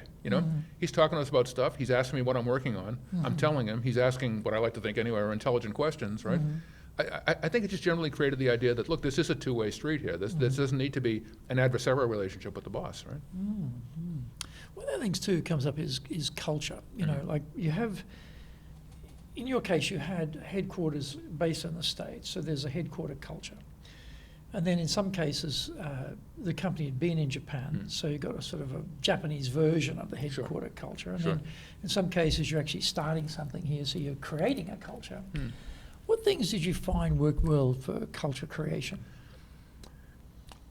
He's talking to us about stuff. He's asking me what I'm working on. I'm telling him. He's asking what I like to think anyway are intelligent questions, right? I think it just generally created the idea that, look, this is a two-way street here. This doesn't need to be an adversarial relationship with the boss, right? One of the things too comes up is culture. Like you have, in your case, you had headquarters based in the States, so there's a headquarter culture. And then in some cases, the company had been in Japan, so you got a sort of a Japanese version of the headquarter culture. And then in some cases, you're actually starting something here, so you're creating a culture. What things did you find work well for culture creation?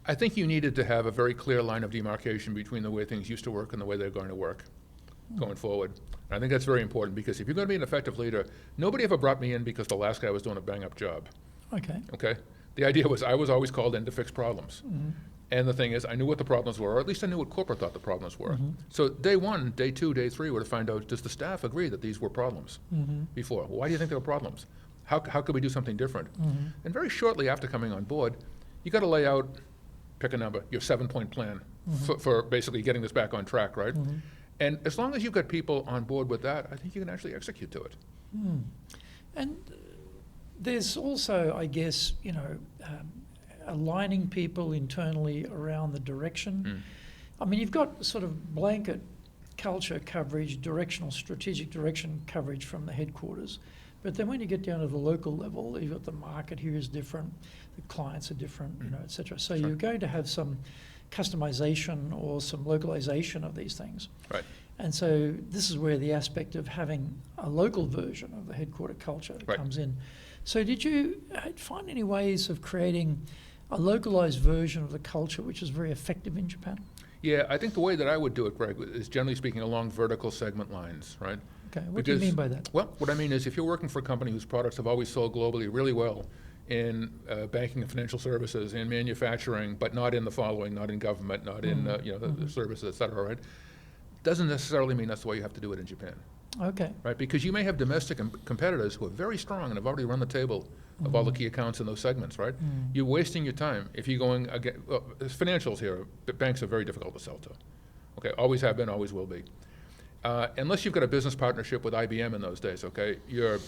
I think you needed to have a very clear line of demarcation between the way things used to work and the way they're going to work going forward. And I think that's very important because if you're going to be an effective leader, nobody ever brought me in because the last guy was doing a bang-up job. Okay? The idea was I was always called in to fix problems. And the thing is, I knew what the problems were, or at least I knew what corporate thought the problems were. So day 1, day 2, day 3 were to find out, does the staff agree that these were problems before? Well, why do you think they were problems? How could we do something different? And very shortly after coming on board, you got to lay out, pick a number, your 7-point plan for basically getting this back on track, right? And as long as you've got people on board with that, I think you can actually execute to it. And there's also, I guess, aligning people internally around the direction. I mean, you've got sort of blanket culture coverage, strategic direction coverage from the headquarters. But then when you get down to the local level, you've got the market here is different, the clients are different, et cetera. So you're going to have some customization or some localization of these things. Right. And so this is where the aspect of having a local version of the headquarter culture comes in. So did you find any ways of creating a localized version of the culture which is very effective in Japan? Yeah, I think the way that I would do it, Greg, is generally speaking along vertical segment lines, right? Okay, what do you mean by that? Well, what I mean is if you're working for a company whose products have always sold globally really well in banking and financial services, in manufacturing, but not in the following, not in government, not in the services, et cetera, right? Doesn't necessarily mean that's the way you have to do it in Japan. Okay. Right, because you may have domestic competitors who are very strong and have already run the table of all the key accounts in those segments, right? You're wasting your time if you're going again. Well, financials here, banks are very difficult to sell to. Okay, always have been, always will be. Unless you've got a business partnership with IBM in those days, okay, you're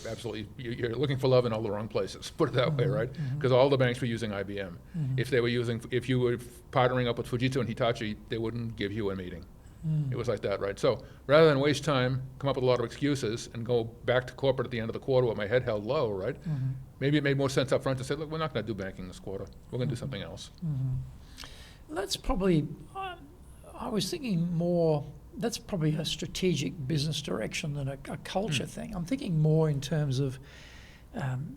looking for love in all the wrong places. Put it that way, right? Because all the banks were using IBM. If you were partnering up with Fujitsu and Hitachi, they wouldn't give you a meeting. It was like that, right? So rather than waste time, come up with a lot of excuses, and go back to corporate at the end of the quarter with my head held low, right? Maybe it made more sense up front to say, look, we're not going to do banking this quarter. We're going to do something else. That's probably, I was thinking more, that's probably a strategic business direction than a culture thing. I'm thinking more in terms of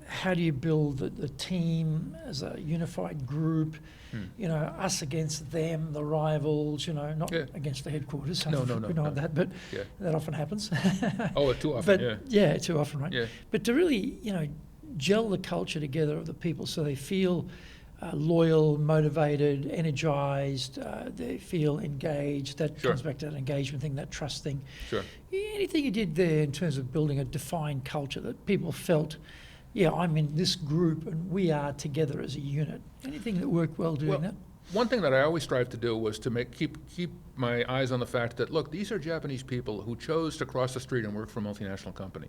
how do you build the team as a unified group, us against them, the rivals, not against the headquarters. No. We don't have that, but that often happens. Oh, too often, but, yeah, too often, right? Yeah. But to really, gel the culture together of the people so they feel loyal, motivated, energized, they feel engaged. That comes back to that engagement thing, that trust thing. Sure. Anything you did there in terms of building a defined culture that people felt, I'm in this group and we are together as a unit. Anything that worked well doing that? one thing that I always strive to do was to keep my eyes on the fact that, look, these are Japanese people who chose to cross the street and work for a multinational company.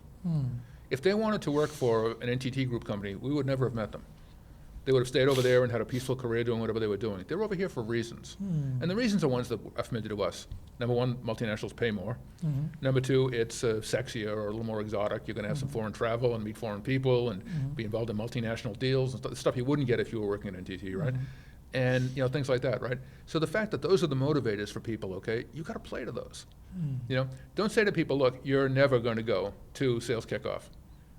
If they wanted to work for an NTT group company, we would never have met them. They would have stayed over there and had a peaceful career doing whatever they were doing. They're over here for reasons. And the reasons are ones that are familiar to us. Number one, multinationals pay more. Number two, it's sexier or a little more exotic. You're going to have some foreign travel and meet foreign people and be involved in multinational deals and stuff you wouldn't get if you were working at NTT, right? And things like that, right? So the fact that those are the motivators for people, okay, you got to play to those. Don't say to people, look, you're never going to go to sales kickoff,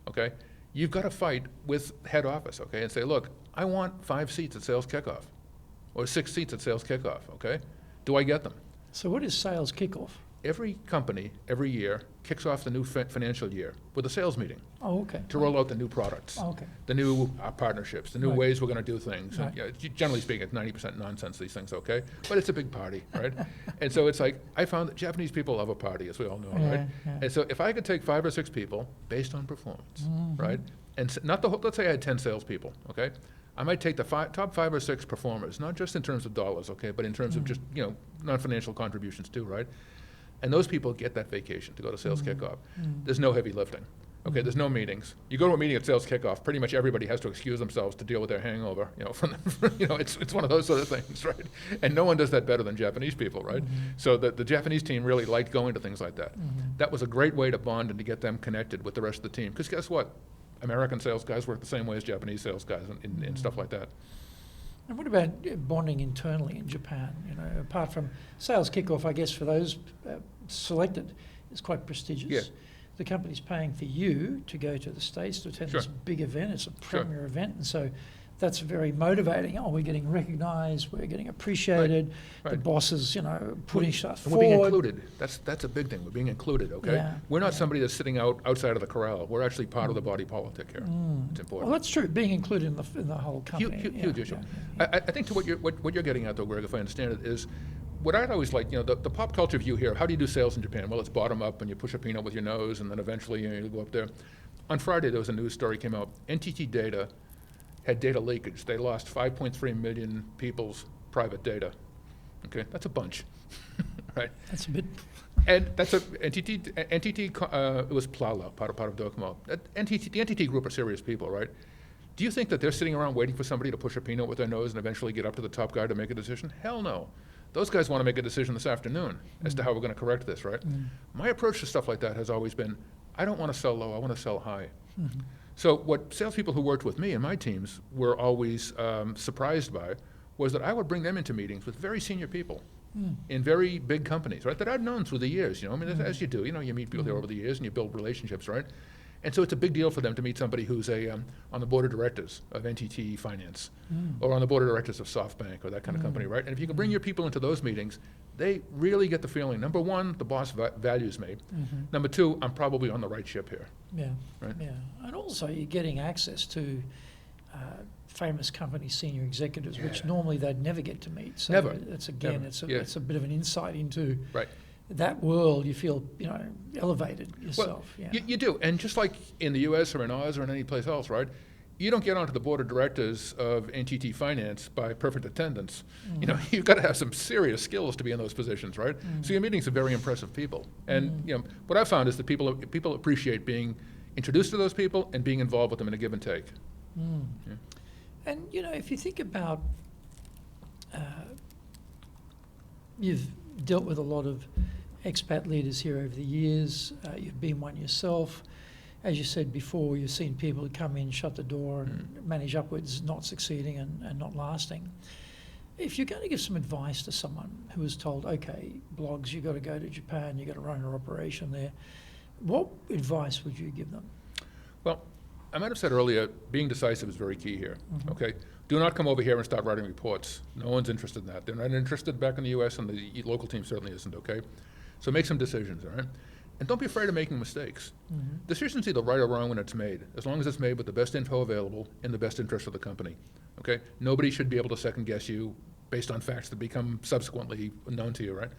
okay? You've got to fight with head office, okay, and say, look, I want 5 seats at sales kickoff, or 6 seats at sales kickoff, okay? Do I get them? So what is sales kickoff? Every company, every year, kicks off the new financial year with a sales meeting. Oh, okay. To roll out the new products, the new partnerships, the new ways we're going to do things. Right. And, generally speaking, it's 90% nonsense, these things, okay? But it's a big party, right? And so it's like, I found that Japanese people love a party, as we all know, right? Yeah. And so if I could take 5 or 6 people based on performance, right? And not the whole, let's say I had 10 salespeople, okay? I might take the top 5 or 6 performers, not just in terms of dollars, okay, but in terms of just, non-financial contributions too, right? And those people get that vacation to go to sales kickoff. There's no heavy lifting. Okay, there's no meetings. You go to a meeting at sales kickoff, pretty much everybody has to excuse themselves to deal with their hangover. It's one of those sort of things, right? And no one does that better than Japanese people, right? So the Japanese team really liked going to things like that. That was a great way to bond and to get them connected with the rest of the team. Because guess what? American sales guys work the same way as Japanese sales guys and stuff like that. And what about bonding internally in Japan? Apart from sales kickoff, I guess for those selected, it's quite prestigious. Yeah. The company's paying for you to go to the States to attend this big event. It's a premier event, and so that's very motivating. Oh, we're getting recognised, we're getting appreciated. Right. The boss is, putting stuff forward. We're being included. That's a big thing. We're being included, okay? Yeah. We're not somebody that's sitting outside of the corral. We're actually part of the body politic here. It's important. Well, that's true. Being included in the whole company. Huge issue. I think to what you're getting at, though, Greg, if I understand it, is what I'd always like, the pop culture view here, how do you do sales in Japan? Well, it's bottom up, and you push a peanut with your nose, and then eventually you go up there. On Friday, there was a news story came out. NTT Data had data leakage. They lost 5.3 million people's private data. Okay, that's a bunch, right? That's a bit. And that's NTT. It was Plala, part of Docomo. The NTT group are serious people, right? Do you think that they're sitting around waiting for somebody to push a peanut with their nose and eventually get up to the top guy to make a decision? Hell no. Those guys want to make a decision this afternoon as to how we're going to correct this, right? My approach to stuff like that has always been, I don't want to sell low, I want to sell high. So what salespeople who worked with me and my teams were always surprised by was that I would bring them into meetings with very senior people in very big companies, right, that I've known through the years, as you do. You meet people there over the years and you build relationships, right? And so it's a big deal for them to meet somebody who's on the board of directors of NTT Finance or on the board of directors of SoftBank or that kind of company, right? And if you can bring your people into those meetings, they really get the feeling, number one, the boss values me. Number two, I'm probably on the right ship here. Yeah, right? Yeah. And also you're getting access to famous company senior executives, which normally they'd never get to meet. So never. It's a bit of an insight into right. that world. You feel, elevated yourself. Well, you do. And just like in the US or in Oz or in any place else, right? You don't get onto the board of directors of NTT Finance by perfect attendance. You've got to have some serious skills to be in those positions, right? So you're meeting some very impressive people. And what I've found is that people appreciate being introduced to those people and being involved with them in a give and take. Yeah. And if you think about, you've dealt with a lot of expat leaders here over the years. You've been one yourself. As you said before, you've seen people who come in, shut the door and manage upwards, not succeeding and not lasting. If you're going to give some advice to someone who was told, okay, blogs, you've got to go to Japan, you've got to run your operation there, what advice would you give them? Well, I might have said earlier, being decisive is very key here, okay? Do not come over here and start writing reports. No one's interested in that. They're not interested back in the US, and the local team certainly isn't, okay? So make some decisions, all right? And don't be afraid of making mistakes. Decision's either right or wrong when it's made, as long as it's made with the best info available in the best interest of the company, okay? Nobody should be able to second guess you based on facts that become subsequently known to you, right?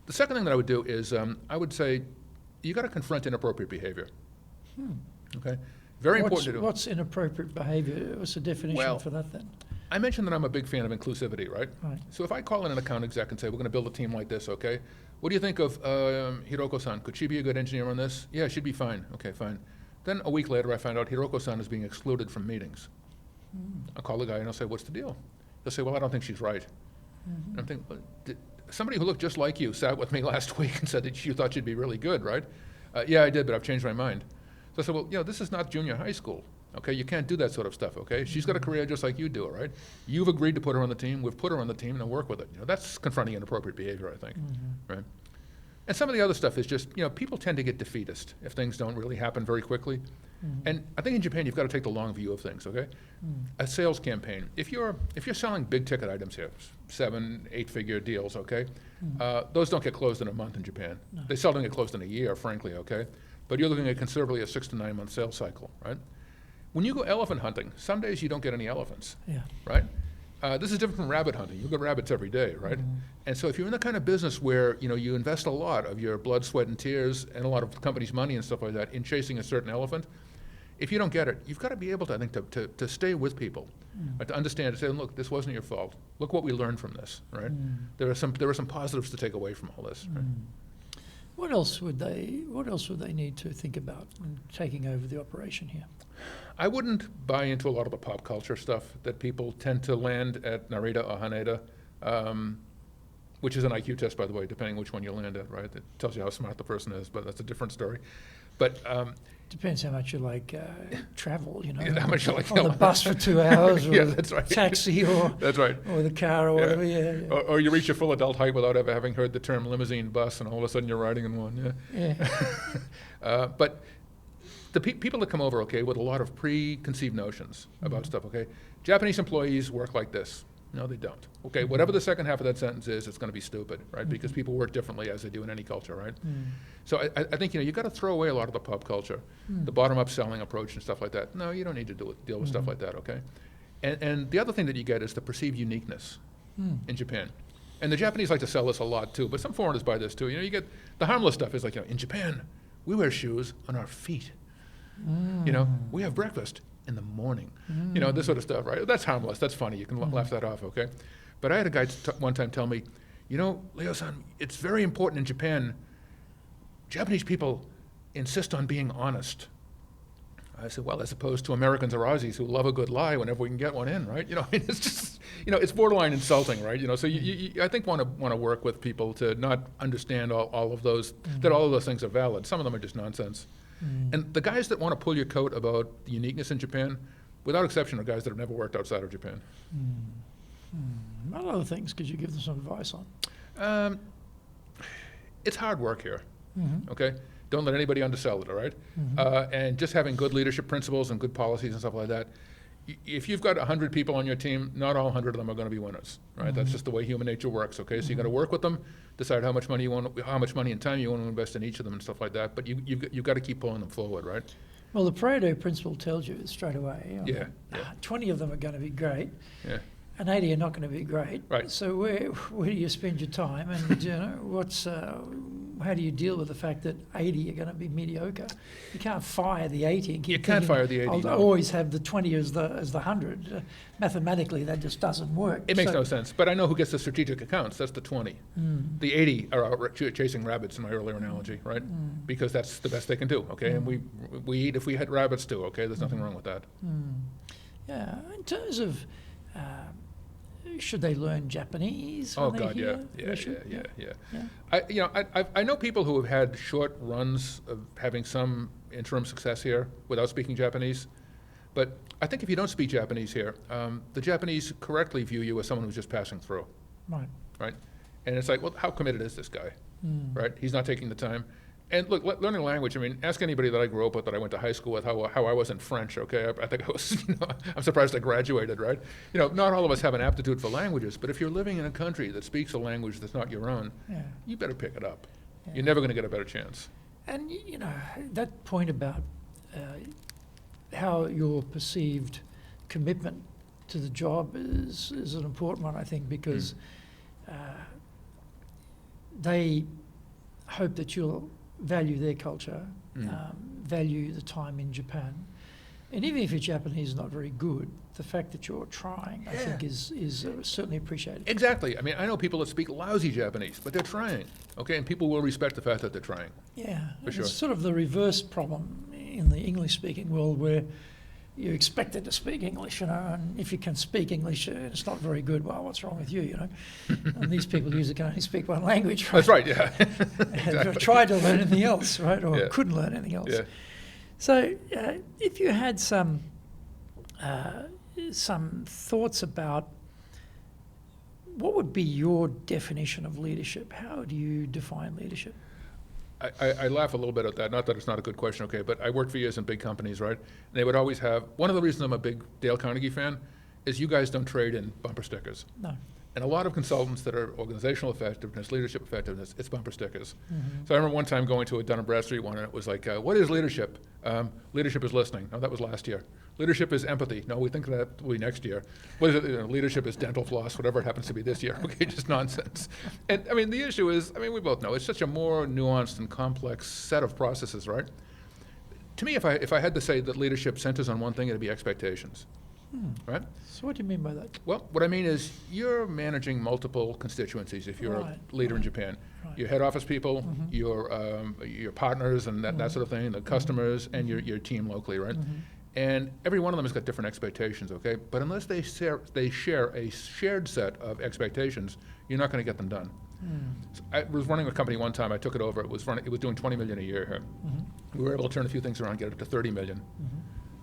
The second thing that I would do is I would say you got to confront inappropriate behavior, okay? Very important to do. What's inappropriate behaviour? What's the definition for that then? I mentioned that I'm a big fan of inclusivity, right? Right. So if I call in an account exec and say, we're going to build a team like this, okay? What do you think of Hiroko-san? Could she be a good engineer on this? Yeah, she'd be fine. Okay, fine. Then a week later, I find out Hiroko-san is being excluded from meetings. I'll call the guy and I'll say, what's the deal? He'll say, well, I don't think she's right. And I'm thinking, well, somebody who looked just like you sat with me last week and said that you thought she'd be really good, right? Yeah, I did, but I've changed my mind. So I said, well, this is not junior high school. Okay, you can't do that sort of stuff, okay? She's got a career just like you do, all right? You've agreed to put her on the team, we've put her on the team, and work with it. That's confronting inappropriate behavior, I think, right? And some of the other stuff is just, people tend to get defeatist if things don't really happen very quickly. And I think in Japan, you've got to take the long view of things, okay? A sales campaign, if you're selling big ticket items here, 7, 8-figure deals, okay? Those don't get closed in a month in Japan. No. They seldom get closed in a year, frankly, okay? But you're looking at considerably a 6 to 9 month sales cycle, right? When you go elephant hunting, some days you don't get any elephants, right? This is different from rabbit hunting. You get rabbits every day, right? And so if you're in the kind of business where you invest a lot of your blood, sweat, and tears, and a lot of the company's money and stuff like that in chasing a certain elephant, if you don't get it, you've got to be able to, I think, to stay with people, to understand, to say, look, this wasn't your fault. Look what we learned from this, right? There are some positives to take away from all this, right? What else would they need to think about when taking over the operation here? I wouldn't buy into a lot of the pop culture stuff that people tend to land at Narita or Haneda, which is an IQ test, by the way, depending which one you land at, right? It tells you how smart the person is, but that's a different story. But depends how much you like travel, how much you like on the bus for 2 hours, or that's right. taxi, or that's right, or the car, or whatever. Or you reach your full adult height without ever having heard the term limousine bus, and all of a sudden you're riding in one. But the people that come over, okay, with a lot of preconceived notions about stuff, okay, Japanese employees work like this. No, they don't. Okay, whatever the second half of that sentence is, it's going to be stupid, right? Because people work differently as they do in any culture, right? So I think you've got to throw away a lot of the pop culture, the bottom-up selling approach and stuff like that. No, you don't need to deal with stuff like that, okay? And the other thing that you get is the perceived uniqueness in Japan. And the Japanese like to sell this a lot too, but some foreigners buy this too. You get the harmless stuff is like, in Japan, we wear shoes on our feet. We have breakfast in the morning. This sort of stuff, right? That's harmless. That's funny. You can laugh that off, okay? But I had a guy one time tell me, Leo-san, it's very important in Japan. Japanese people insist on being honest. I said, well, as opposed to Americans or Aussies who love a good lie whenever we can get one in, right? It's just, it's borderline insulting, right? So you I think want to work with people to not understand all of those, that all of those things are valid. Some of them are just nonsense. And the guys that want to pull your coat about the uniqueness in Japan, without exception, are guys that have never worked outside of Japan. What other things could you give them some advice on? It's hard work here, okay? Don't let anybody undersell it, all right? And just having good leadership principles and good policies and stuff like that. If you've got 100 people on your team, not all 100 of them are going to be winners, right? That's just the way human nature works, okay? So you got to work with them, decide how much money and time you want to invest in each of them and stuff like that. But you've got to keep pulling them forward, right? Well, the Pareto principle tells you straight away. 20 of them are going to be great. And 80 are not going to be great. Right. So where do you spend your time, and how do you deal with the fact that 80 are going to be mediocre? You can't fire the 80 and keep You can't fire the 80. I'll always have the 20 as the 100. Mathematically, that just doesn't work. It makes no sense. But I know who gets the strategic accounts. That's the 20. The 80 are out chasing rabbits in my earlier analogy, right? Because that's the best they can do, okay? And we eat if we had rabbits too, okay? There's nothing wrong with that. Yeah. In terms of should they learn Japanese? Oh God, yeah. I know people who have had short runs of having some interim success here without speaking Japanese, but I think if you don't speak Japanese here, the Japanese correctly view you as someone who's just passing through. Right. And it's like, well, how committed is this guy? Right. He's not taking the time. And look, learning language, ask anybody that I grew up with, that I went to high school with, how I was in French, okay? I think I was, I'm surprised I graduated, right? Not all of us have an aptitude for languages, but if you're living in a country that speaks a language that's not your own, you better pick it up. You're never going to get a better chance. And, that point about how your perceived commitment to the job is an important one, I think, because they hope that you'll value their culture, value the time in Japan, And even if your Japanese is not very good, the fact that you're trying, I think, is certainly appreciated. Exactly. I mean, I know people that speak lousy Japanese, but they're trying, okay? And people will respect the fact that they're trying. Yeah. For sure. It's sort of the reverse problem in the English-speaking world where you're expected to speak English, and if you can speak English and it's not very good, well, what's wrong with you, And these people usually can only speak one language, right? That's right, yeah. Exactly. Tried to learn anything else, right? Or couldn't learn anything else. Yeah. So if you had some thoughts about what would be your definition of leadership, how do you define leadership? I laugh a little bit at that, not that it's not a good question, okay, but I worked for years in big companies, right? And they would always have, one of the reasons I'm a big Dale Carnegie fan is you guys don't trade in bumper stickers. No. And a lot of consultants that are organizational effectiveness, leadership effectiveness, it's bumper stickers. Mm-hmm. So I remember one time going to a Dunn and Bradstreet one, and it was like, what is leadership? Leadership is listening. No, that was last year. Leadership is empathy. No, we think that will be next year. What is it? Leadership is dental floss, whatever it happens to be this year. Okay, just nonsense. And I mean, the issue is, I mean, we both know, it's such a more nuanced and complex set of processes, right? To me, if I had to say that leadership centers on one thing, it'd be expectations. Right? So what do you mean by that? Well, what I mean is you're managing multiple constituencies if you're a leader in Japan. Right. Your head office people, your partners and that sort of thing, the customers, and your team locally, right? And every one of them has got different expectations, okay? But unless they share a shared set of expectations, you're not going to get them done. So I was running a company one time. I took it over. It was doing $20 million a year here. We were able to turn a few things around, get it up to $30 million.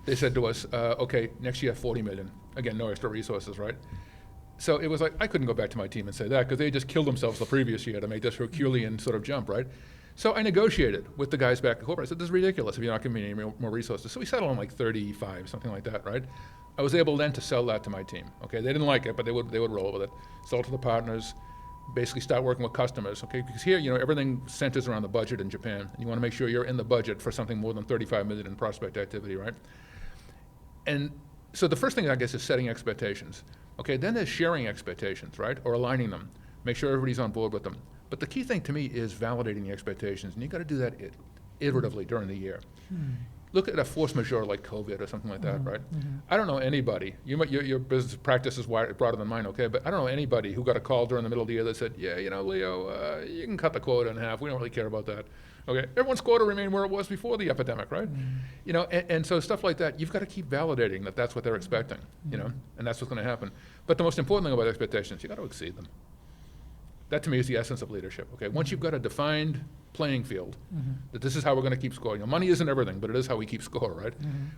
They said to us, okay, next year, 40 million. Again, no extra resources, right? So it was like, I couldn't go back to my team and say that because they just killed themselves the previous year to make this Herculean sort of jump, right? So I negotiated with the guys back at corporate. I said, this is ridiculous if you're not giving me any more resources. So we settled on like 35, something like that, right? I was able then to sell that to my team, okay? They didn't like it, but they would roll with it. Sell it to the partners, basically start working with customers, okay? Because here, everything centers around the budget in Japan. And you want to make sure you're in the budget for something more than 35 million in prospect activity, right? And so the first thing, I guess, is setting expectations. Okay, then there's sharing expectations, right? Or aligning them. Make sure everybody's on board with them. But the key thing to me is validating the expectations, and you've got to do that iteratively during the year. Look at a force majeure like COVID or something like that, right? I don't know anybody, your business practice is broader than mine, okay, but I don't know anybody who got a call during the middle of the year that said, yeah, Leo, you can cut the quota in half. We don't really care about that. Okay, everyone's quota remained where it was before the epidemic, right? And so stuff like that, you've got to keep validating that that's what they're expecting, and that's what's going to happen. But the most important thing about expectations, you got to exceed them. That to me is the essence of leadership. Okay, once you've got a defined playing field, that this is how we're going to keep scoring. Money isn't everything, but it is how we keep score, right?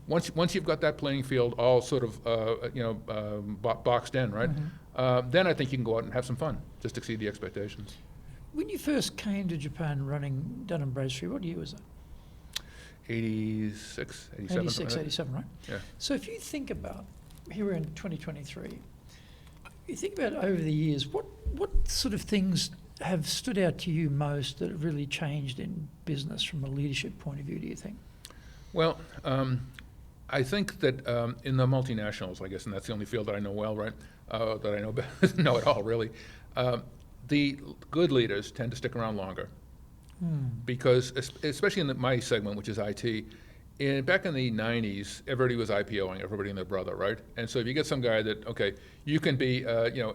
Once you've got that playing field all sort of boxed in, right? Then I think you can go out and have some fun, just exceed the expectations. When you first came to Japan running Dunn and Bradstreet, what year was that? 86, 87. 86, 87, right? Yeah. So if you think about, here we're in 2023, you think about over the years, what sort of things have stood out to you most that have really changed in business from a leadership point of view, do you think? Well, I think that in the multinationals, I guess, and that's the only field that I know well, right, that I know at all, really, the good leaders tend to stick around longer because, especially in my segment, which is IT, back in the 90s, everybody was IPOing, everybody and their brother, right? And so if you get some guy that, okay, you can be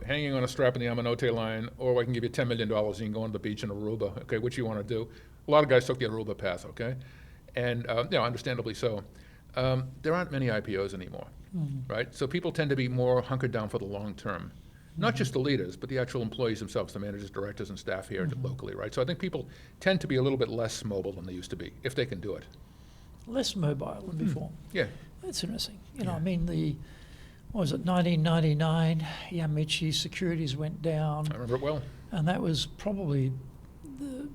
hanging on a strap in the Yamanote line, or I can give you $10 million and you can go on the beach in Aruba, okay, which you want to do. A lot of guys took the Aruba path, okay? And, understandably so. There aren't many IPOs anymore, right? So people tend to be more hunkered down for the long term. Not just the leaders, but the actual employees themselves, the managers, directors, and staff here locally, right? So I think people tend to be a little bit less mobile than they used to be, if they can do it. Less mobile than before. Yeah. That's interesting. I mean, 1999, Yamichi Securities went down. I remember it well. And that was probably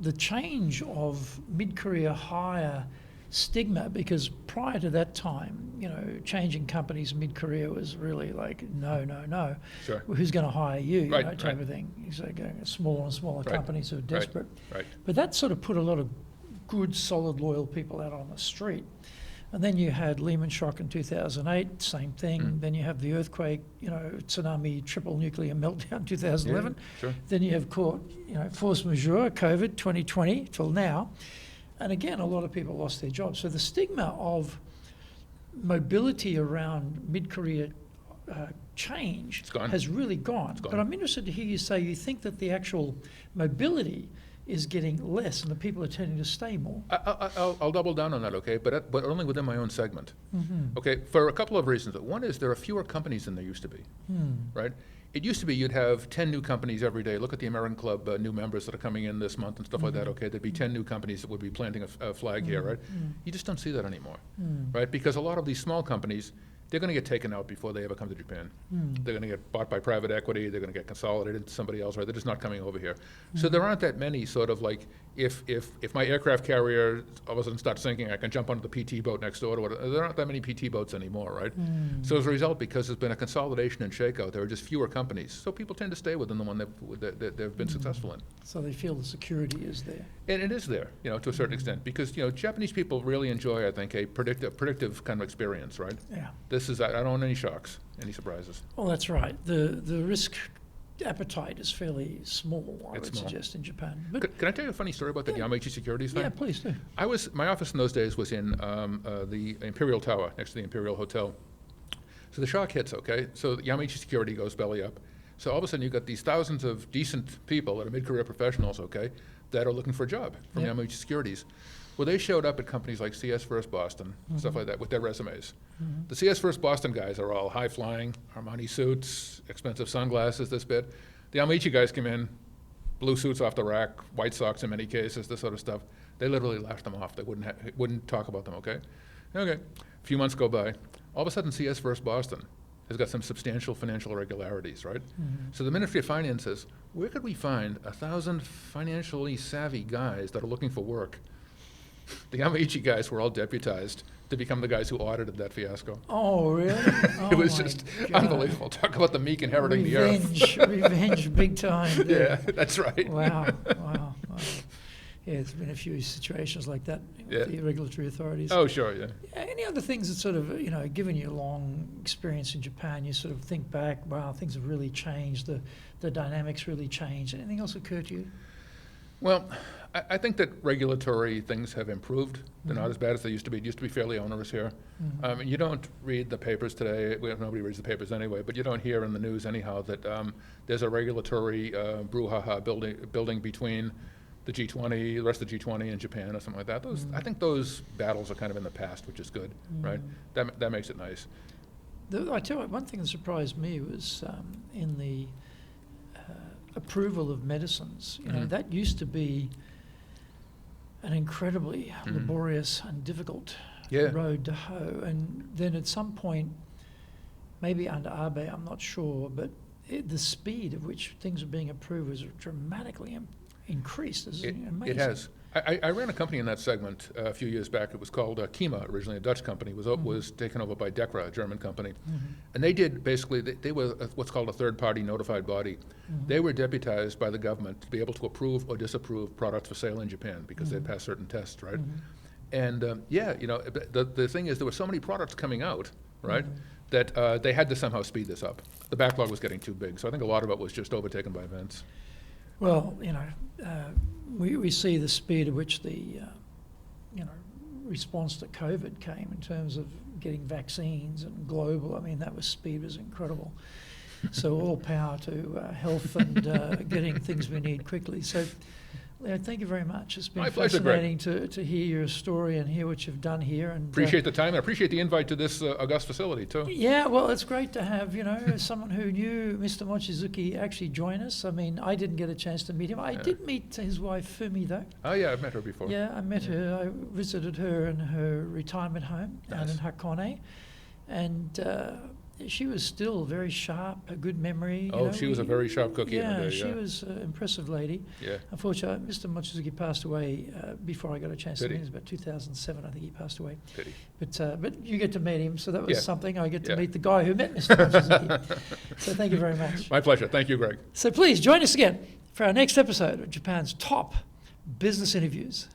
the change of mid-career hire stigma, because prior to that time, changing companies mid-career was really like, no. Sure. Who's going to hire you, right, type of thing. So going smaller and smaller companies who are desperate. Right. But that sort of put a lot of good, solid, loyal people out on the street. And then you had Lehman shock in 2008, same thing. Then you have the earthquake, tsunami, triple nuclear meltdown 2011. Yeah, sure. Then you have force majeure, COVID 2020 till now. And again, a lot of people lost their jobs. So the stigma of mobility around mid-career change has really gone. But I'm interested to hear you say you think that the actual mobility is getting less and the people are tending to stay more. I'll double down on that, okay? But only within my own segment. Okay, for a couple of reasons. One is there are fewer companies than there used to be, right? It used to be you'd have 10 new companies every day. Look at the American Club new members that are coming in this month and stuff like that, okay? There'd be 10 new companies that would be planting a flag here, right? You just don't see that anymore, right? Because a lot of these small companies, they're going to get taken out before they ever come to Japan. They're going to get bought by private equity. They're going to get consolidated into somebody else, right? They're just not coming over here. So there aren't that many sort of like, if my aircraft carrier all of a sudden starts sinking, I can jump onto the PT boat next door to whatever. There aren't that many PT boats anymore, right? So as a result, because there's been a consolidation and shakeout, there are just fewer companies. So people tend to stay within the one that they've been successful in. So they feel the security is there. And it is there, to a certain extent, because, Japanese people really enjoy, I think, a predictive kind of experience, right? Yeah. This is, I don't want any shocks, any surprises. Well, that's right. The risk appetite is fairly small, I would small. Suggest, in Japan. But Can I tell you a funny story about the Yamaichi Securities thing? Yeah, please do. My office in those days was in the Imperial Tower, next to the Imperial Hotel. So the shock hits, okay? So the Yamaichi Security goes belly up. So all of a sudden you've got these thousands of decent people that are mid-career professionals, okay, that are looking for a job from Yamaichi Securities. Well, they showed up at companies like CS First Boston, stuff like that, with their resumes. The CS First Boston guys are all high-flying, Armani suits, expensive sunglasses, this bit. The Yamaichi guys came in, blue suits off the rack, white socks in many cases, this sort of stuff. They literally laughed them off. They wouldn't talk about them, okay? Okay, a few months go by. All of a sudden, CS First Boston has got some substantial financial irregularities, right? So the Ministry of Finance says, where could we find 1,000 financially savvy guys that are looking for work? The Yamaichi guys were all deputized to become the guys who audited that fiasco. Oh, really? Oh, it was just unbelievable. Talk about the meek inheriting the earth. Revenge big time. Yeah, that's right. Wow. Yeah, there's been a few situations like that with the regulatory authorities. Oh, sure, yeah. Any other things that sort of, given your long experience in Japan, you sort of think back, wow, things have really changed, the dynamics really changed. Anything else occur to you? Well, I think that regulatory things have improved. They're not as bad as they used to be. It used to be fairly onerous here. You don't read the papers today. Nobody reads the papers anyway, but you don't hear in the news anyhow that there's a regulatory brouhaha building between the G20, the rest of the G20 and Japan or something like that. I think those battles are kind of in the past, which is good, right? That makes it nice. I tell you what, one thing that surprised me was in the approval of medicines. That used to be an incredibly laborious and difficult road to hoe. And then at some point, maybe under Abe, I'm not sure, but the speed at which things are being approved was dramatically increased. Amazing. It has. I ran a company in that segment a few years back. It was called Kima, originally a Dutch company. Was taken over by Dekra, a German company. And they did basically, they were what's called a third-party notified body. They were deputized by the government to be able to approve or disapprove products for sale in Japan because they'd passed certain tests, right? And the thing is there were so many products coming out, right, that they had to somehow speed this up. The backlog was getting too big. So I think a lot of it was just overtaken by events. Well, we see the speed at which the response to COVID came in terms of getting vaccines and global. I mean, speed was incredible. So all power to health and getting things we need quickly. So, Leo, thank you very much. It's been fascinating to hear your story and hear what you've done here. And appreciate the time and appreciate the invite to this august facility too. Yeah, well, it's great to have someone who knew Mr. Mochizuki actually join us. I mean, I didn't get a chance to meet him. I did meet his wife Fumi though. Oh yeah, I've met her before. Yeah, I met her. I visited her in her retirement home down in Hakone, and she was still very sharp, a good memory. She was a very sharp cookie in the day. She was an impressive lady. Yeah. Unfortunately, Mr. Mochizuki passed away before I got a chance to meet him. It was about 2007, I think he passed away. Pity. But you get to meet him, so that was something. I get to meet the guy who met Mr. Mochizuki. So thank you very much. My pleasure. Thank you, Greg. So please join us again for our next episode of Japan's top business interviews.